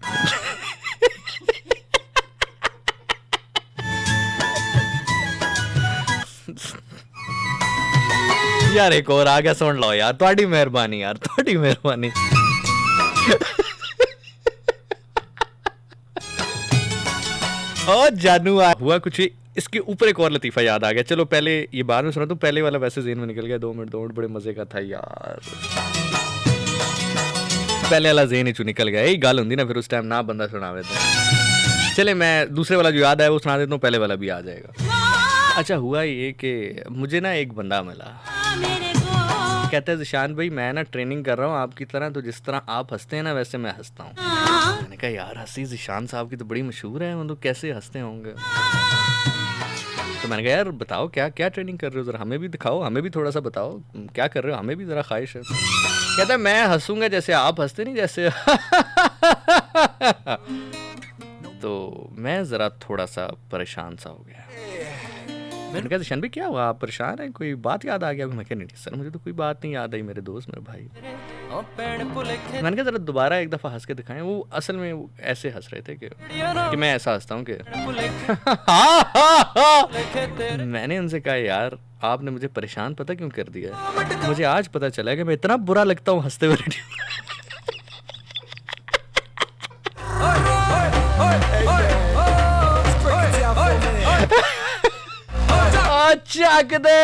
यार एक और आ गया, सुन लो यार, थोड़ी मेहरबानी यार, थोड़ी मेहरबानी। ओ जानू हुआ कुछ, इसके ऊपर एक और लतीफ़ा याद आ गया। चलो पहले ये बाद में सुना, तो पहले वाला वैसे ज़हन में निकल गया। 2 मिनट बड़े मजे का था यार, पहले वाला ज़हन ही निकल गया। यही गाल होंगी ना फिर उस टाइम ना बंदा सुनावे थे। चले मैं दूसरे वाला जो याद आया वो सुना देता हूँ, पहले वाला भी आ जाएगा। अच्छा हुआ ये कि मुझे ना एक बंदा मिला, कहता है ज़िशान भाई मैं ना ट्रेनिंग कर रहा हूँ आपकी तरह, तो जिस तरह आप हंसते हैं ना वैसे मैं हंसता हूँ। मैंने कहा यार हंसी ज़िशान साहब की तो बड़ी मशहूर है, मतलब कैसे हंसते होंगे। तो मैंने कहा यार बताओ क्या क्या ट्रेनिंग कर रहे हो, ज़रा हमें भी दिखाओ, हमें भी थोड़ा सा बताओ क्या कर रहे हो, हमें भी ज़रा ख्वाहिश है। कहता है मैं हंसूंगा जैसे आप हंसते नहीं, जैसे तो मैं ज़रा थोड़ा सा परेशान सा हो गया। मैंने कहा ज़िशान भाई क्या हुआ, आप परेशान हैं, कोई बात याद आ गया? मैं कहा नहीं सर मुझे तो कोई बात नहीं याद आई, मेरे दोस्त मेरे भाई। मैंने कहा ज़रा दोबारा एक दफ़ा हंस के दिखाएं। वो असल में वो ऐसे हंस रहे थे कि मैं ऐसा हंसता हूँ कि मैंने उनसे कहा यार आपने मुझे परेशान पता क्यों कर दिया, मुझे आज पता चला कि मैं इतना बुरा लगता हूँ हंसते हुए रेडियो। चक दे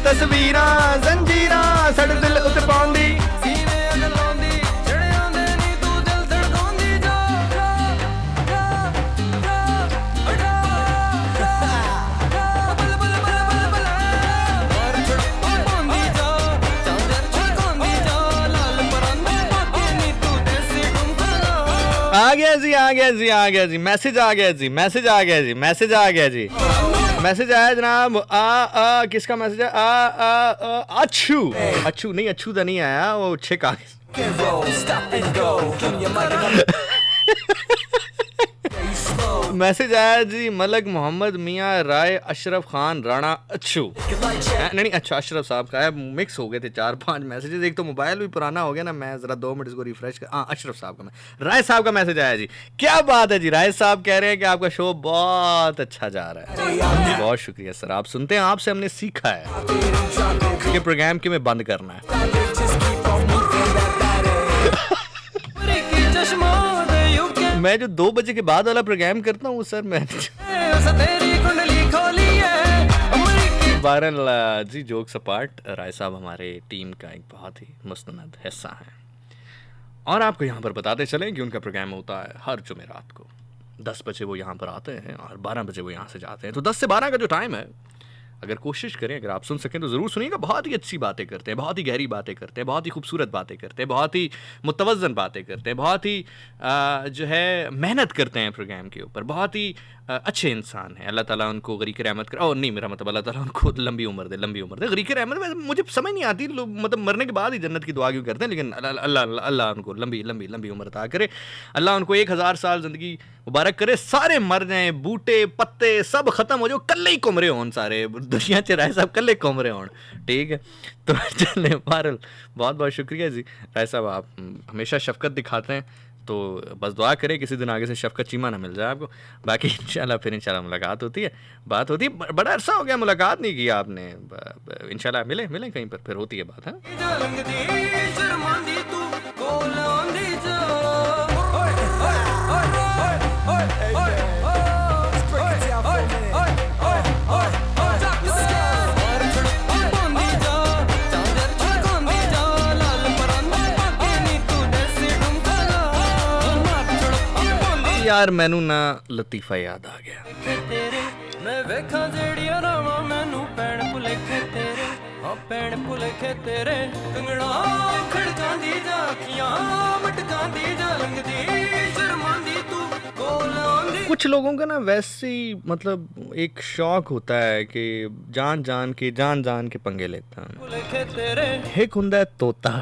तस्वीरां जंजीरां साडे दिल उते पाउंदी सीने अग लाउंदी चढ़े आंदे नी तू दिल धड़काउंदी जा बल बल बल बल बल और छड़काउंदी जा चांदर छड़काउंदी जा लाल परंदे पाके नी तू देसी डुमका। आ गया जी आ गया जी आ गया जी, मैसेज आ गया जी, मैसेज आ गया जी, मैसेज आ गया जी, मैसेज आया जनाब। किसका मैसेज है? अच्छू अच्छू नहीं, अच्छू तो नहीं आया, वो छिक आ मैसेज आया जी मलक मोहम्मद मियाँ राय अशरफ खान राणा अच्छू नहीं अच्छा अशरफ साहब का है, मिक्स हो गए थे 4-5 मैसेजेस, एक तो मोबाइल भी पुराना हो गया ना, मैं ज़रा 2 मिनट इसको रिफ्रेश कर। हाँ अशरफ साहब का, राय साहब का मैसेज आया जी। क्या बात है जी, राय साहब कह रहे हैं कि आपका शो बहुत अच्छा जा रहा है। बहुत शुक्रिया सर, आप सुनते हैं, आपसे हमने सीखा है कि प्रोग्राम के में बंद करना है। मैं जो 2 बजे के बाद वाला प्रोग्राम करता हूँ सर मैं बहरहाल जी जोक्स अपार्ट, राय साहब हमारे टीम का एक बहुत ही मुस्तनद हिस्सा है और आपको यहाँ पर बताते चलें कि उनका प्रोग्राम होता है हर जुमेरात को 10 बजे वो यहाँ पर आते हैं और 12 बजे वो यहाँ से जाते हैं। तो 10 से 12 का जो टाइम है, अगर कोशिश करें, अगर आप सुन सकें तो ज़रूर सुनिएगा। बहुत ही अच्छी बातें करते हैं, बहुत ही गहरी बातें करते हैं, बहुत ही खूबसूरत बातें करते हैं, बहुत ही मुतवज़्ज़न बातें करते हैं, बहुत ही जो है मेहनत करते हैं प्रोग्राम के ऊपर, बहुत ही अच्छे इंसान हैं। अल्लाह ताला उनको गरीक रहमत करे। और नहीं मेरा मतलब अल्लाह ताला उनको लंबी उम्र दे, लंबी उम्र दे। गरीक रहमत मुझे समझ नहीं आती, मतलब मरने के बाद ही जन्नत की दुआ क्यों करते हैं, लेकिन अल्लाह उनको लंबी लंबी लंबी उम्र अता करे। अल्लाह उनको 1000 साल ज़िंदगी मुबारक करे, सारे मर जाएँ, बूटे पत्ते सब ख़त्म हो जाओ, कल्ले ही घूम रहे होन सारे दुनिया च, राय साहब कल्ले घूम रहे होन, ठीक है। तो चलें, बहरहाल बहुत बहुत शुक्रिया जी राय साहब, आप हमेशा शफ़क़त दिखाते हैं, तो बस दुआ करें किसी दिन आगे से शफ़क़त चीमा ना मिल जाए आपको। बाकी इंशाल्लाह फिर इंशाल्लाह मुलाकात होती है, बात होती है। बड़ा अरसा हो गया मुलाकात नहीं की आपने, इंशाल्लाह मिले कहीं पर, फिर होती है बात है। यार मैनू ना लतीफ़ा याद आ गया। मैं वेखा जेड़ियां रावां मैनू पैण भुलेखे तेरे, हाँ पैण भुलेखे तेरे, कंगना खड़कांदी जा अखियां मटकांदी जा, लंघदी शर्मांदी तू कोल आंदी। कुछ लोगों का ना वैसे ही मतलब एक शौक होता है कि जान जान के पंगे लेता है। एक हुंदा है तोता,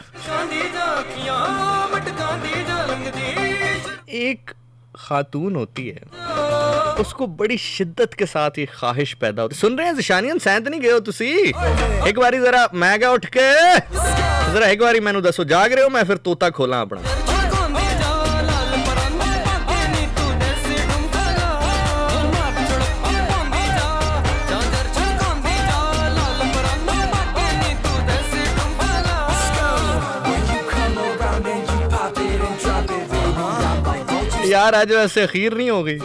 एक खातून होती है उसको बड़ी शिद्दत के साथ ये ख्वाहिश पैदा होती। सुन रहे हैं ज़िशानियन, सैंत नहीं गए हो तुसी? एक बारी जरा मैं क्या उठ के जरा एक बारी मैनू दसो, जाग रहे हो? मैं फिर तोता खोला अपना। यार आज ऐसे अखीर नहीं हो गई।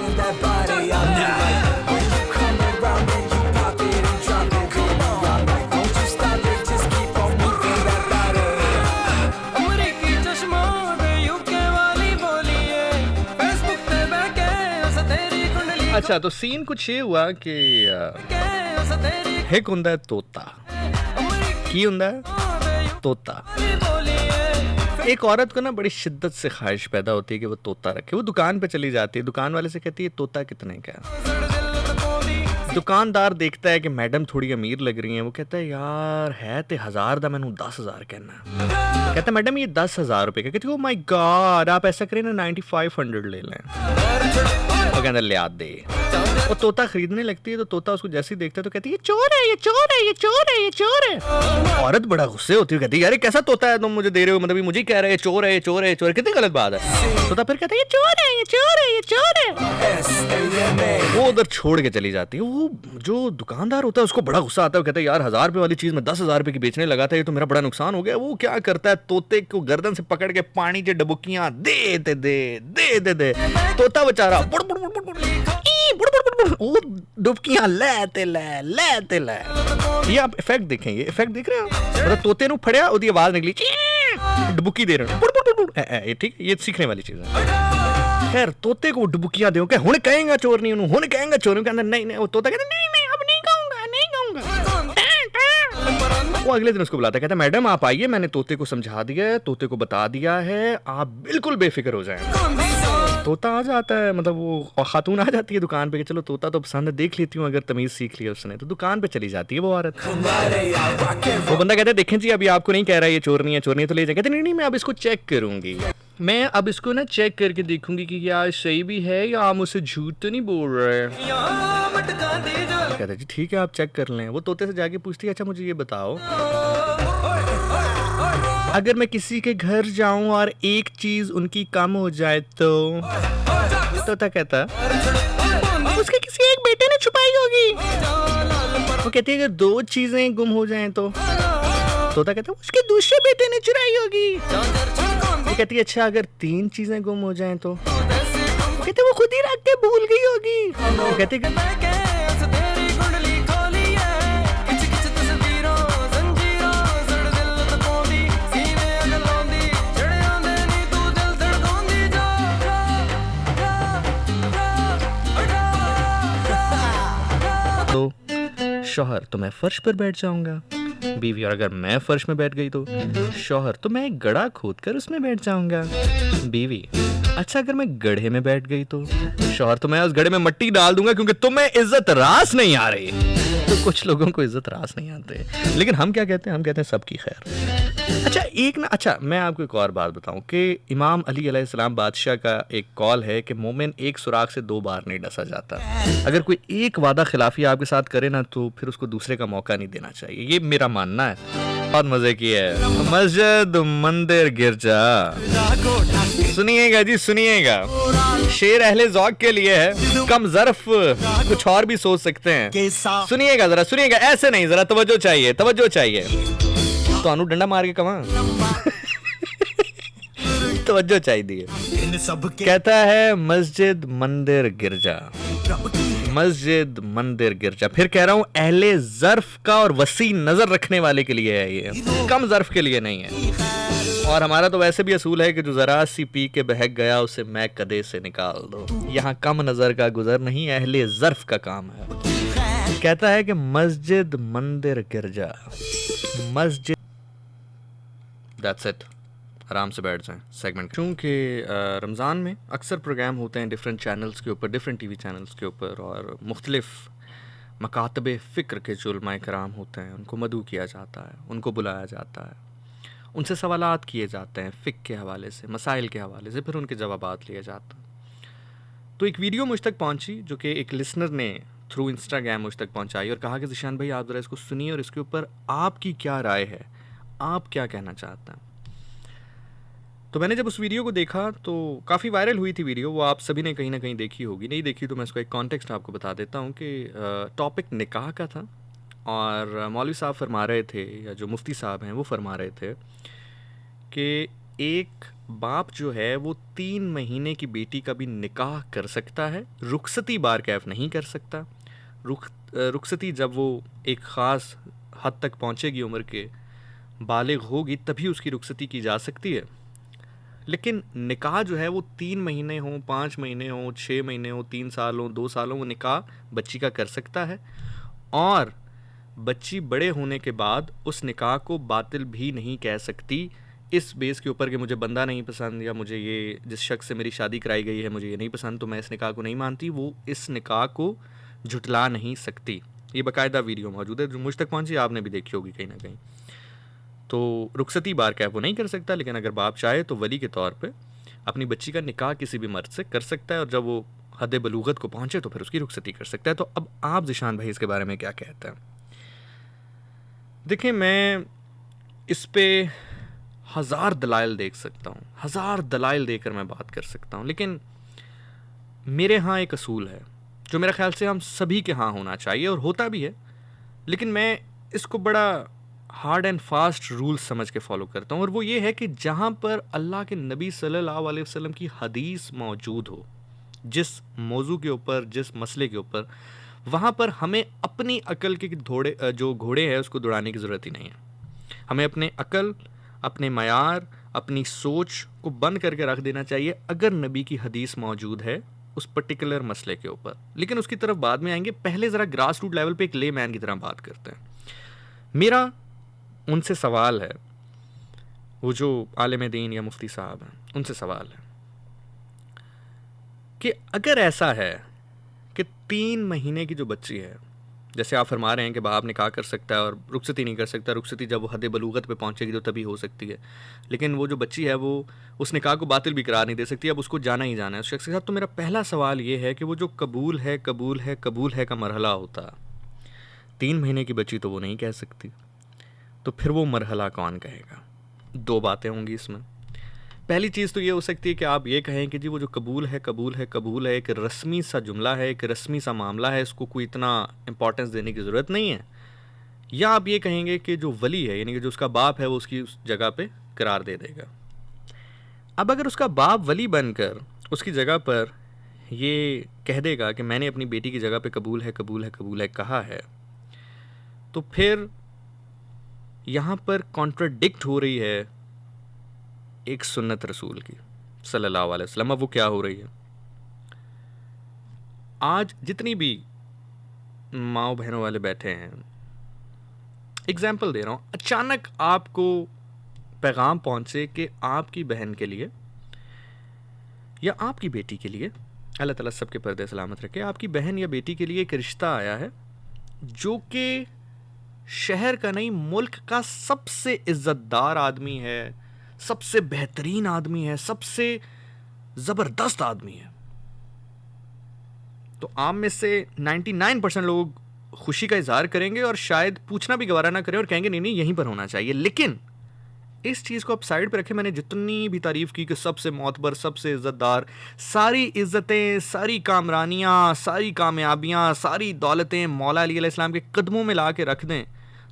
अच्छा तो सीन कुछ ये हुआ कि एक हुंदा है तोता, की हुंदा है तोता। एक औरत को ना बड़ी शिद्दत से ख्वाहिश पैदा होती है कि वो तोता रखे। वो दुकान पे चली जाती है, दुकान वाले से कहती है तोता कितने का है। दुकानदार देखता है कि मैडम थोड़ी अमीर लग रही हैं, वो कहता है यार है ते 1000 दा, मैंने 10,000 कहना। कहता है मैडम ये 10,000 रुपए का। कहती है ओ माय गॉड, आप ऐसा करें ना 9500 ले लें। वो कहता लिया दे। वो तोता खरीदने लगती है तो तोता उसको जैसे ही देखता है तो कहती है ये चोर है, ये चोर है, ये चोर है, ये चोर है। औरत बड़ा गुस्से होती है, कहती है यार कैसा तोता है तुम मुझे दे रहे हो, मतलब ये मुझे कह रहे हैं चोर है, ये चोर है, ये चोर है, कितनी गलत बात है। तोता फिर कहता है ये चोर है, ये चोर है, ये चोर है। वो उधर छोड़ के चली जाती है। वो जो दुकानदार होता है उसको बड़ा गुस्सा आता है, वो कहता है यार 1000 रुपए वाली चीज में 10,000 रुपए की बेचने लगा था, ये तो मेरा बड़ा नुकसान हो गया। वो क्या करता है, तोते को गर्दन से पकड़ के पानी के डुबकियां दे दे दे दे दे दे। तोता बेचारा बुड़ बुड़ बुड़ बुड़ वो डुबकियां लेते ले। ये आप इफेक्ट देखेंगे, इफेक्ट देख रहे हो, मतलब तोते नु फड़िया उसकी आवाज निकली डुबकी दे रहे। ये ठीक, ये सीखने वाली चीज है। खैर तोते को डुबकियां दे के हुन कहेगा चोर नहीं, उन्होंने हुन कहेगा चोर के अंदर नहीं, वो तोता कहता नहीं अब नहीं कहूंगा, नहीं कहूंगा। वो अगले दिन उसको बुलाता है, कहता मैडम आप आइए, मैंने तोते को समझा दिया है, तोते को बता दिया है, आप बिल्कुल बेफिक्र हो जाएं। तोता आ जाता है, मतलब वो खातून आ जाती है दुकान पे कि चलो तोता तो पसंद है, देख लेती हूँ अगर तमीज सीख लिया उसने। तो दुकान पे चली जाती है वो औरत। वो बंदा कहता है देखें जी अभी आपको नहीं कह रहा ये चोर नहीं है, चोर नहीं है, तो ले जाए। कहते नहीं मैं अब इसको चेक करूंगी, मैं अब इसको ना चेक करके देखूंगी कि क्या सही भी है या आप मुझसे झूठ तो नहीं बोल रहे। कहते जी ठीक है आप चेक कर लें। वो तोते से जाके पूछती है अच्छा मुझे ये बताओ, अगर मैं किसी के घर जाऊं और एक चीज उनकी कम हो जाए तो? तोता कहता उसके किसी एक बेटे ने छुपाई होगी। वो कहती है अगर 2 चीजें गुम हो जाएं तो? तोता कहता उसके दूसरे बेटे ने चुराई होगी। वो कहती है अच्छा अगर 3 चीजें गुम हो जाएं तो? कहते वो खुद ही रख के भूल गई होगी। वो कहती तो शौहर तो मैं फर्श पर बैठ जाऊंगा, बीवी और अगर मैं फर्श में बैठ गई तो? शौहर तो मैं एक गड्ढा खोद कर उसमें बैठ जाऊंगा, बीवी अच्छा अगर मैं गड्ढे में बैठ गई तो? शौहर तो मैं उस गड्ढे में मिट्टी डाल दूंगा क्योंकि तुम्हें इज्जत रास नहीं आ रही। तो कुछ लोगों को इज्जत रास नहीं आते, लेकिन हम क्या कहते हैं, हम कहते हैं सबकी खैर। अच्छा मैं आपको एक और बात बताऊं कि इमाम अली अलैहिस्सलाम बादशाह का एक कॉल है कि मोमिन एक सुराख से 2 बार नहीं डसा जाता। अगर कोई एक वादा खिलाफी आपके साथ करे ना तो फिर उसको दूसरे का मौका नहीं देना चाहिए, ये मेरा मानना है। बहुत मजे की है मस्जिद मंदिर गिरजा। सुनिएगा जी सुनिएगा, शेर अहले ज़ौक़ के लिए है, कम ज़र्फ कुछ और भी सोच सकते हैं। सुनिएगा जरा सुनिएगा, ऐसे नहीं, जरा तवज्जो चाहिए, तवज्जो चाहिए। तो अनु डंडा मार के कमा तवज्जो चाहिए। कहता है मस्जिद मंदिर गिरजा, मस्जिद मंदिर गिरजा। फिर कह रहा हूं अहले ज़र्फ का और वसी नजर रखने वाले के लिए है, ये कम ज़र्फ के लिए नहीं है। और हमारा तो वैसे भी असूल है कि जो जरा सी पी के बहक गया उसे मैं कदे से निकाल दो। यहाँ कम नजर का गुजर नहीं, अहले ज़र्फ का काम है। कहता है कि मस्जिद मंदिर गिरजा, मस्जिद। That's it. आराम से बैठ जाएं सेगमेंट। क्योंकि रमज़ान में अक्सर प्रोग्राम होते हैं डिफरेंट चैनल्स के ऊपर, डिफरेंट टीवी चैनल्स के ऊपर, और मुख्तलिफ मकातबे फ़िक्र के जो उलमाए कराम होते हैं उनको मदऊ किया जाता है, उनको बुलाया जाता है, उनसे सवालात किए जाते हैं फ़िक्र के हवाले से, मसाइल के हवाले से, फिर उनके जवाबात लिए जाते हैं। तो एक वीडियो मुझ तक पहुंची जो कि एक लिसनर ने थ्रू इंस्टाग्राम मुझ तक पहुंचाई और कहा कि ज़ीशान भाई आप ज़रा इसको सुनिए और इसके ऊपर आपकी क्या राय है, आप क्या कहना चाहते हैं। तो मैंने जब उस वीडियो को देखा तो काफ़ी वायरल हुई थी वीडियो, वो आप सभी ने कहीं ना कहीं देखी होगी, नहीं देखी तो मैं इसको एक कॉन्टेक्स्ट आपको बता देता हूँ कि टॉपिक निकाह का था और मौलवी साहब फरमा रहे थे या जो मुफ्ती साहब हैं वो फरमा रहे थे कि एक बाप जो है वो 3 महीने की बेटी का भी निकाह कर सकता है, रुखसती बार कैफ नहीं कर सकता। रुखसती जब वो एक ख़ास हद तक पहुँचेगी, उम्र के बालिग होगी, तभी उसकी रुखसती की जा सकती है। लेकिन निकाह जो है वो 3 महीने हो, 5 महीने हो, 6 महीने हो, 3 साल हो, 2 साल हो, वो निकाह बच्ची का कर सकता है और बच्ची बड़े होने के बाद उस निकाह को बातिल भी नहीं कह सकती इस बेस के ऊपर कि मुझे बंदा नहीं पसंद या मुझे ये जिस शख्स से मेरी शादी कराई गई है मुझे ये नहीं पसंद तो मैं इस निकाह को नहीं मानती। वो इस निकाह को झुटला नहीं सकती। ये बाकायदा वीडियो मौजूद है जो मुझ तक पहुंची, आपने भी देखी होगी कहीं ना कहीं। तो रुखसती बार कैफ वो नहीं कर सकता, लेकिन अगर बाप चाहे तो वली के तौर पे अपनी बच्ची का निकाह किसी भी मर्द से कर सकता है और जब वो हद बलूगत को पहुंचे तो फिर उसकी रुखसती कर सकता है। तो अब आप ज़ीशान भाई इसके बारे में क्या कहते हैं? देखिए, मैं इस पे 1000 दलाइल देख सकता हूँ, 1000 दलाइल देकर मैं बात कर सकता हूँ, लेकिन मेरे यहाँ एक असूल है जो मेरे ख्याल से हम सभी के यहाँ होना चाहिए और होता भी है, लेकिन मैं इसको बड़ा हार्ड एंड फास्ट रूल्स समझ के फॉलो करता हूँ और वो ये है कि जहाँ पर अल्लाह के नबी सल्लल्लाहु अलैहि वसल्लम की हदीस मौजूद हो, जिस मौजू के ऊपर, जिस मसले के ऊपर, वहाँ पर हमें अपनी अकल के जो घोड़े हैं उसको दौड़ाने की ज़रूरत ही नहीं है। हमें अपने अकल, अपने मयार, अपनी सोच को बंद करके रख देना चाहिए अगर नबी की हदीस मौजूद है उस पर्टिकुलर मसले के ऊपर। लेकिन उसकी तरफ बाद में आएंगे, पहले ज़रा ग्रास रूट लेवल पे एक ले मैन की तरह बात करते हैं। मेरा उनसे सवाल है, वो जो आलिम दीन या मुफ्ती साहब हैं, उनसे सवाल है कि अगर ऐसा है कि 3 महीने की जो बच्ची है, जैसे आप फरमा रहे हैं कि बाप निकाह कर सकता है और रुखसती नहीं कर सकता, रुखसती जब वो हद बलूगत पे पहुंचेगी तो तभी हो सकती है, लेकिन वो जो बच्ची है वो उस निकाह को बातिल भी करार नहीं दे सकती, अब उसको जाना ही जाना है उस शख्स के साथ। तो मेरा पहला सवाल ये है कि वो जो कबूल है का मरहला होता, 3 महीने की बच्ची तो वो नहीं कह सकती, तो फिर वो मरहला कौन कहेगा? 2 बातें होंगी इसमें। पहली चीज़ तो ये हो सकती है कि आप ये कहें कि जी वो जो कबूल है एक रस्मी सा जुमला है, एक रस्मी सा मामला है, इसको कोई इतना इंपॉर्टेंस देने की ज़रूरत नहीं है। या आप ये कहेंगे कि जो वली है यानी कि जो उसका बाप है वो उसकी उस जगह पे करार दे देगा। अब अगर उसका बाप वली बनकर उसकी जगह पर ये कह देगा कि मैंने अपनी बेटी की जगह पे कबूल है कहा है, तो फिर यहाँ पर कॉन्ट्राडिक्ट हो रही है एक सुन्नत रसूल की सल्लल्लाहु अलैहि वसल्लम। अब वो क्या हो रही है? आज जितनी भी माओ बहनों वाले बैठे हैं, एग्जाम्पल दे रहा हूँ, अचानक आपको पैगाम पहुँचे कि आपकी बहन के लिए या आपकी बेटी के लिए, अल्लाह ताला सबके पर्दे सलामत रखे, आपकी बहन या बेटी के लिए एक रिश्ता आया है जो कि शहर का नहीं मुल्क का सबसे इज्जतदार आदमी है, सबसे बेहतरीन आदमी है, सबसे ज़बरदस्त आदमी है। तो आप में से 99% लोग खुशी का इजहार करेंगे और शायद पूछना भी गवारा ना करें और कहेंगे नहीं यहीं पर होना चाहिए। लेकिन इस चीज़ को आप साइड पर रखें, मैंने जितनी भी तारीफ़ की कि सबसे मोतबर, सबसे इज़्ज़तदार, सारी इज़्ज़तें, सारी कामरानियाँ, सारी कामयाबियाँ, सारी दौलतें मौला अली अलैहिस्सलाम के कदमों में ला के रख दें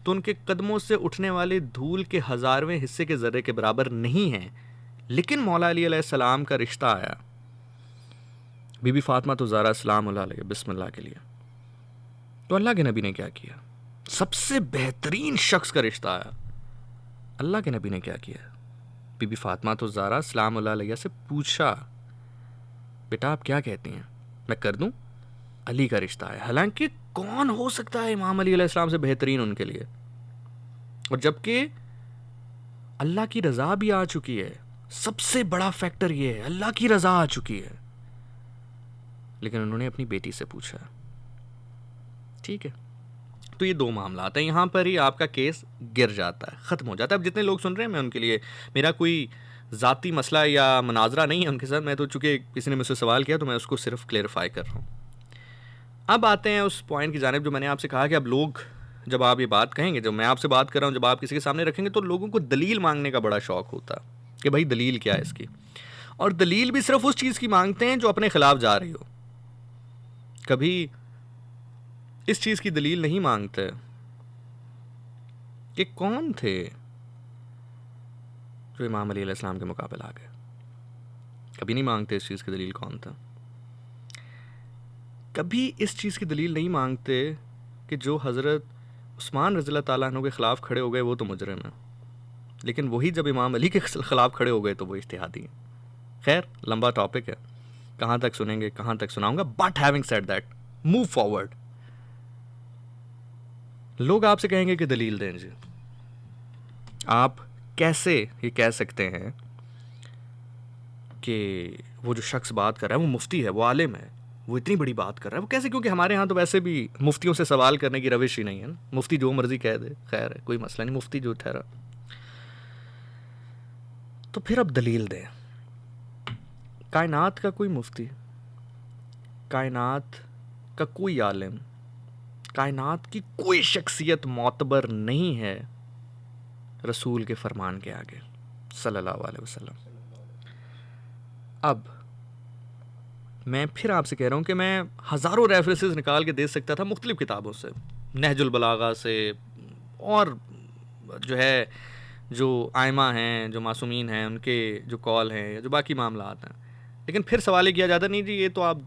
तो उनके कदमों से उठने वाले धूल के 1000वें हिस्से के ज़र्रे के बराबर नहीं हैं। लेकिन मौला अली अलैहिस्सलाम का रिश्ता आया बीबी फातिमा तो ज़हरा सलाम अलैहा बिस्मिल्लाह के लिए, तो अल्लाह के नबी ने क्या किया? सबसे बेहतरीन शख्स का रिश्ता आया, अल्लाह के नबी ने क्या किया? बीबी फातिमा तो ज़हरा सलाम अलैहा से पूछा, बेटा आप क्या कहती हैं, मैं कर दूं? अली का रिश्ता है। हालांकि कौन हो सकता है इमाम अली अलैहिस्सलाम से बेहतरीन उनके लिए, और जबकि अल्लाह की रज़ा भी आ चुकी है। सबसे बड़ा फैक्टर ये है, अल्लाह की रज़ा आ चुकी है, लेकिन उन्होंने अपनी बेटी से पूछा। ठीक है, तो ये 2 मामला आता है, यहाँ पर ही आपका केस गिर जाता है, ख़त्म हो जाता है। अब जितने लोग सुन रहे हैं मैं उनके लिए, मेरा कोई ज़ाती मसला या मनाजरा नहीं है उनके साथ, मैं तो चूँकि किसी ने मुझसे सवाल किया तो मैं उसको सिर्फ क्लेरिफाई कर रहा हूँ। अब आते हैं उस पॉइंट की जानिब जो मैंने आपसे कहा कि अब लोग जब आप ये बात कहेंगे, जब मैं आपसे बात कर रहा हूँ, जब आप किसी के सामने रखेंगे तो लोगों को दलील मांगने का बड़ा शौक़ होता है कि भाई दलील क्या है इसकी, और दलील भी सिर्फ उस चीज़ की मांगते हैं जो अपने ख़िलाफ़ जा रही हो। कभी इस चीज़ की दलील नहीं मांगते कि कौन थे जो इमाम अली अलैहिस्सलाम के मुकाबले आ गए। कभी नहीं मांगते इस चीज़ की दलील कौन था। कभी इस चीज़ की दलील नहीं मांगते कि जो हज़रत उस्मान रज़ियल्लाहु ताला अन्हु के ख़िलाफ़ खड़े हो गए वो तो मुजरिम है, लेकिन वही जब इमाम अली के ख़िलाफ़ खड़े हो गए तो वो इज्तिहादी हैं। खैर, लंबा टॉपिक है, कहाँ तक सुनेंगे, कहाँ तक सुनाऊंगा। But having said that, move forward. लोग आपसे कहेंगे कि दलील दें जी। आप कैसे ये कह सकते हैं कि वो जो शख्स बात कर रहा है वो मुफ्ती है, वो आलिम है, वो इतनी बड़ी बात कर रहा है, वो कैसे? क्योंकि हमारे यहाँ तो वैसे भी मुफ्तियों से सवाल करने की रविश ही नहीं है ना। मुफ्ती जो मर्जी कह दे, खैर है, कोई मसला नहीं, मुफ्ती जो ठहरा। तो फिर अब दलील दें। कायनात का कोई मुफ्ती, कायनात का कोई आलिम, कायनात की कोई शख्सियत मोतबर नहीं है रसूल के फरमान के आगे सल्लल्लाहु अलैहि वसल्लम। अब मैं फिर आपसे कह रहा हूँ कि मैं हज़ारों रेफरेंसेस निकाल के दे सकता था मुख्तलिफ़ किताबों से, नहजुल बलागा से, और जो है जो आइमा हैं, जो मासूमीन हैं, उनके जो कॉल हैं, या जो बाकी मामलात हैं। लेकिन फिर सवाल ये किया जाता, नहीं जी ये तो आप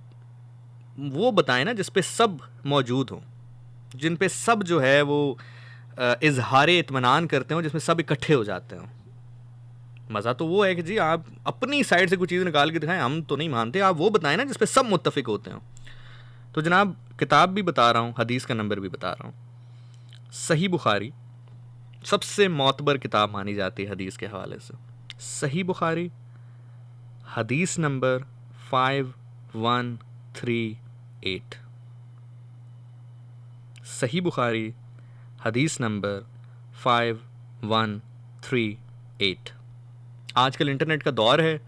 वो बताएं ना जिस पे सब मौजूद हों, जिन पे सब जो है वो इजहार इत्मीनान करते हो, जिसमें सब इकट्ठे हो जाते हो। मज़ा तो वो है कि जी आप अपनी साइड से कुछ चीज़ निकाल के दिखाएं, हम तो नहीं मानते, आप वो बताएं ना जिस पे सब मुत्तफिक होते हो। तो जनाब किताब भी बता रहा हूँ, हदीस का नंबर भी बता रहा हूँ। सही बुखारी सबसे मोतबर किताब मानी जाती है हदीस के हवाले से। सही बुखारी हदीस नंबर 5138। सही बुखारी हदीस नंबर 5138। आजकल इंटरनेट का दौर है,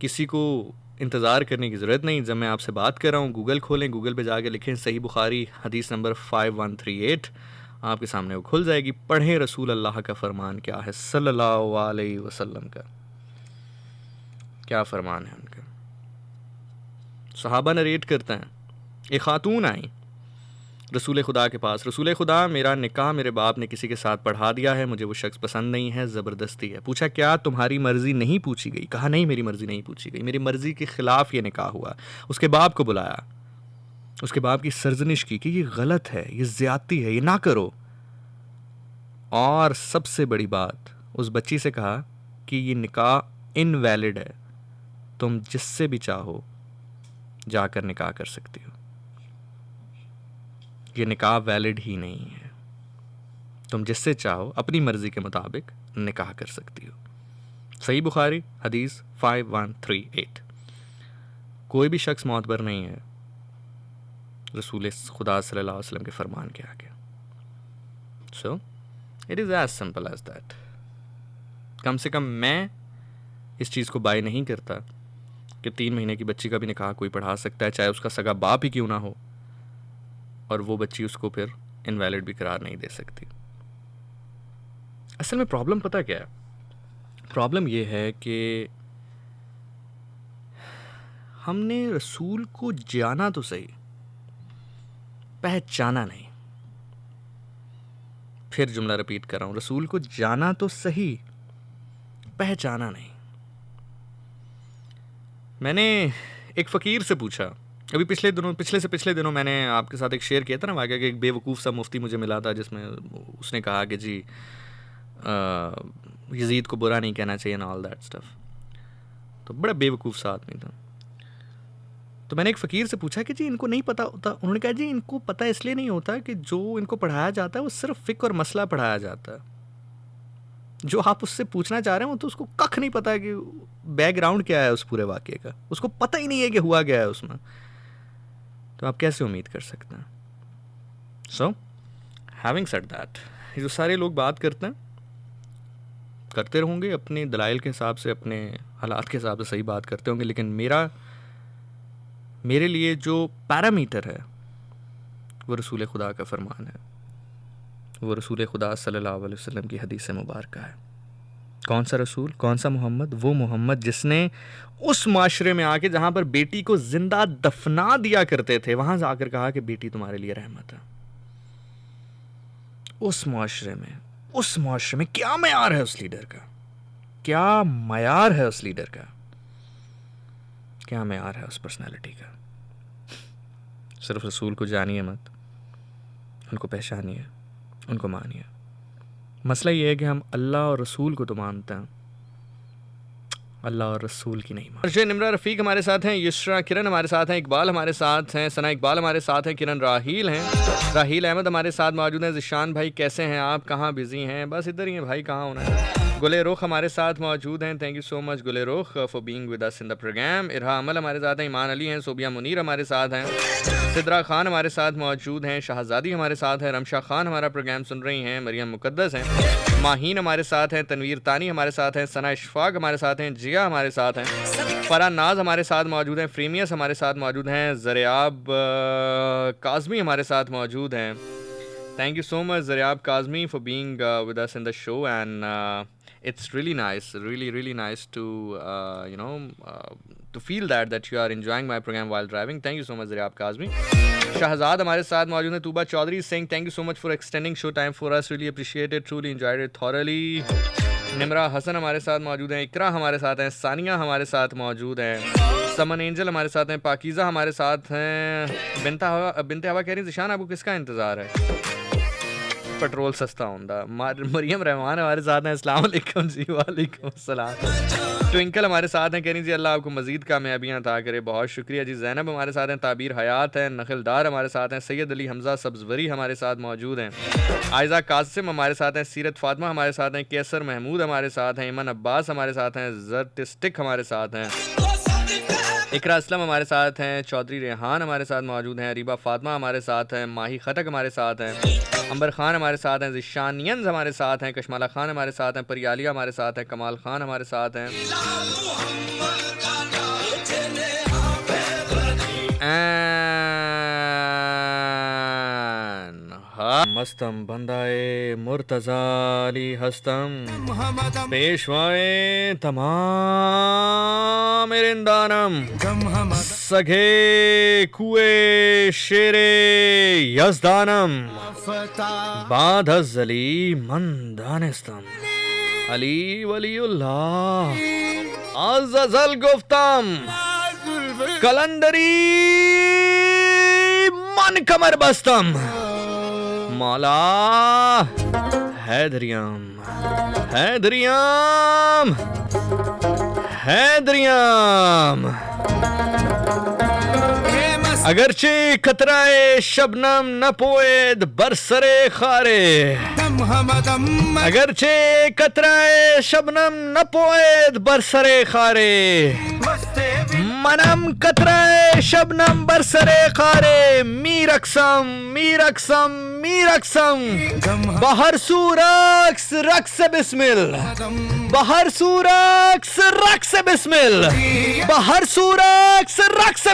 किसी को इंतज़ार करने की ज़रूरत नहीं। जब मैं आपसे बात कर रहा हूँ, गूगल खोलें, गूगल पे जाके लिखें सही बुखारी हदीस नंबर 5138, आपके सामने वो खुल जाएगी। पढ़ें रसूल अल्लाह का फ़रमान क्या है सल्लल्लाहु अलैहि वसल्लम का, क्या फ़रमान है उनका। सहाबा नरेट करते हैं, एक ख़ातून आई रसूल खुदा के पास, रसूल खुदा मेरा निकाह मेरे बाप ने किसी के साथ पढ़ा दिया है, मुझे वो शख्स पसंद नहीं है, ज़बरदस्ती है। पूछा क्या तुम्हारी मर्ज़ी नहीं पूछी गई? कहा नहीं मेरी मर्ज़ी नहीं पूछी गई, मेरी मर्ज़ी के ख़िलाफ़ ये निकाह हुआ। उसके बाप को बुलाया, उसके बाप की सरजनिश की कि ये गलत है, ये ज़्यादती है, ये ना करो। और सबसे बड़ी बात, उस बच्ची से कहा कि ये निकाह इनवैलिड है, तुम जिससे भी चाहो जाकर निकाह कर सकती हो, ये निकाह वैलिड ही नहीं है, तुम जिससे चाहो अपनी मर्ज़ी के मुताबिक निकाह कर सकती हो। सही बुखारी हदीस 5138। कोई भी शख्स मोतबर नहीं है रसूल खुदा सल्लल्लाहु अलैहि वसल्लम के फरमान के आगे। So it is as simple as that. कम से कम मैं इस चीज़ को बाय नहीं करता कि 3 महीने की बच्ची का भी निकाह कोई पढ़ा सकता है, चाहे उसका सगा बाप ही क्यों ना हो, और वो बच्ची उसको फिर इनवैलिड भी करार नहीं दे सकती। असल में प्रॉब्लम पता क्या है? प्रॉब्लम ये है कि हमने रसूल को जाना तो सही, पहचाना नहीं। फिर जुमला रिपीट कर रहा हूं, रसूल को जाना तो सही, पहचाना नहीं। मैंने एक फ़कीर से पूछा, अभी पिछले से पिछले दिनों मैंने आपके साथ एक शेयर किया था ना वाक़या कि एक बेवकूफ़ सा मुफ्ती मुझे मिला था, जिसमें उसने कहा कि जी यजीद को बुरा नहीं कहना चाहिए ना, ऑल दैट स्टफ। तो बड़ा बेवकूफ़ सा आदमी था। तो मैंने एक फ़कीर से पूछा कि जी इनको नहीं पता होता? उन्होंने कहा जी इनको पता इसलिए नहीं होता कि जो इनको पढ़ाया जाता है वो सिर्फ फ़िक्र और मसला पढ़ाया जाता है। जो आप उससे पूछना चाह रहे हैं वो तो उसको कख नहीं पता कि बैकग्राउंड क्या है उस पूरे वाक़े का, उसको पता ही नहीं है कि हुआ क्या है उसमें। तो आप कैसे उम्मीद कर सकते हैं? सो हैविंग सेड दैट, ये जो सारे लोग बात करते हैं करते होंगे अपने दलाइल के हिसाब से, अपने हालात के हिसाब से सही बात करते होंगे, लेकिन मेरे लिए जो पैरामीटर है वो रसूल खुदा का फरमान है, वो रसूल खुदा सल्लल्लाहु अलैहि वसल्लम की हदीस मुबारक है। कौन सा रसूल, कौन सा मोहम्मद? वो मोहम्मद जिसने उस माशरे में आके जहाँ पर बेटी को जिंदा दफना दिया करते थे, वहाँ जाकर कहा कि बेटी तुम्हारे लिए रहमत है। उस माशरे में क्या मयार है उस लीडर का, क्या मयार है उस लीडर का, क्या मयार है उस पर्सनालिटी का। सिर्फ रसूल को जानिए मत, उनको पहचानिए, उनको मानिए। मसला ये है कि हम अल्लाह और रसूल को तो मानते हैं, अल्लाह और रसूल की नहीं मानते। अर्जुन निमरा रफ़ीक हमारे साथ हैं, युसरा किरण हमारे साथ हैं, इकबाल हमारे साथ हैं, सना इकबाल हमारे साथ हैं, किरण राहील हैं, राहील अहमद हमारे साथ मौजूद हैं। ज़िशान भाई कैसे हैं आप, कहाँ बिज़ी हैं? बस इधर ही हैं भाई, कहाँ होना है। गुले रुख हमारे साथ मौजूद हैं, thank you so much Gule Rukh for being with us in the programme. Irha Amal हमारे साथ हैं, ईमान अली हैं, सोबिया मुनीर हमारे साथ हैं, सिद्रा खान हमारे साथ मौजूद हैं, शहजादी हमारे साथ हैं, रमशा खान हमारा प्रोग्राम सुन रही हैं, मरियम मुकद्दस हैं, माहीन हमारे साथ हैं, तनवीर तानी हमारे साथ हैं, सना इशफाक हमारे साथ हैं, जिया हमारे साथ हैं, फरा नाज हमारे साथ मौजूद हैं, फ्रीमियस हमारे साथ मौजूद हैं, ज़रियाब काज़मी हमारे साथ मौजूद हैं। Thank you so much Zariyab Kazmi for being with us in the show and it's really nice to to feel that you are enjoying my program while driving. Thank you so much Zariab Kazmi. Shahzad हमारे साथ मौजूद हैं, Tuba Chaudhary saying thank you so much for extending show time for us, really appreciate it, truly enjoyed it thoroughly. Nimra Hasan हमारे साथ मौजूद हैं, इकरा हमारे साथ हैं, सानिया हमारे साथ मौजूद हैं, समन एंजल हमारे साथ हैं, पाकीज़ा हमारे साथ हैं, बिनते हवा कह रही ज़िशान आपको किसका इंतज़ार है? पेट्रोल सस्ता होंदा। मरियम रहमान हमारे साथ हैं, अस्सलाम वालेकुम जी। वालेकुम अस्सलाम। ट्विंकल हमारे साथ हैं, कह रही जी अल्लाह आपको मज़ीद कामयाबियाँ अता करे, बहुत शुक्रिया जी। जैनब हमारे साथ हैं, ताबीर हयात हैं, नखलदार हमारे साथ हैं, सैयद अली हमज़ा सब्ज़वरी हमारे साथ मौजूद हैं, आयज़ा कासिम हमारे साथ हैं, सीरत फातिमा हमारे साथ हैं, कैसर महमूद हमारे साथ हैं, इमन अब्बास हमारे साथ हैं, ज़र्टिस्टिक हमारे साथ हैं, इकरा असलम हमारे साथ हैं, चौधरी रेहान हमारे साथ मौजूद हैं, अरीबा फातिमा हमारे साथ हैं, माही खटक हमारे साथ हैं, अंबर खान हमारे साथ हैं, ज़िशानियंस हमारे साथ हैं, कशमाला खान हमारे साथ हैं, परियालिया हमारे साथ हैं, कमाल खान हमारे साथ हैं, मस्तम बंदाए मुर्तज़ाली हस्तम पेशवाए तमाम रिंदानम सगे कुए शेरे यज़दानम बादज़ली मंदानिस्तम अली वलीउल्लाह अज़्ज़ल गुफ्तम कलंदरी मन कमर बस्तम मौला हैदरियम हैदरियम हैदरियम अगरचे कतराए शबनम न पोएद बरसरे खारे अगरचे कतराए शबनम न पोएद बरसरे खारे मनम कतराए शबनम बरसरे खारे मीरक्सम मीरक्सम मीरक्सम बहर सूरक्स रक्स बिस्मिल बहर सूरक्स रक्स बिस्मिल बहर सूरक्स रक्स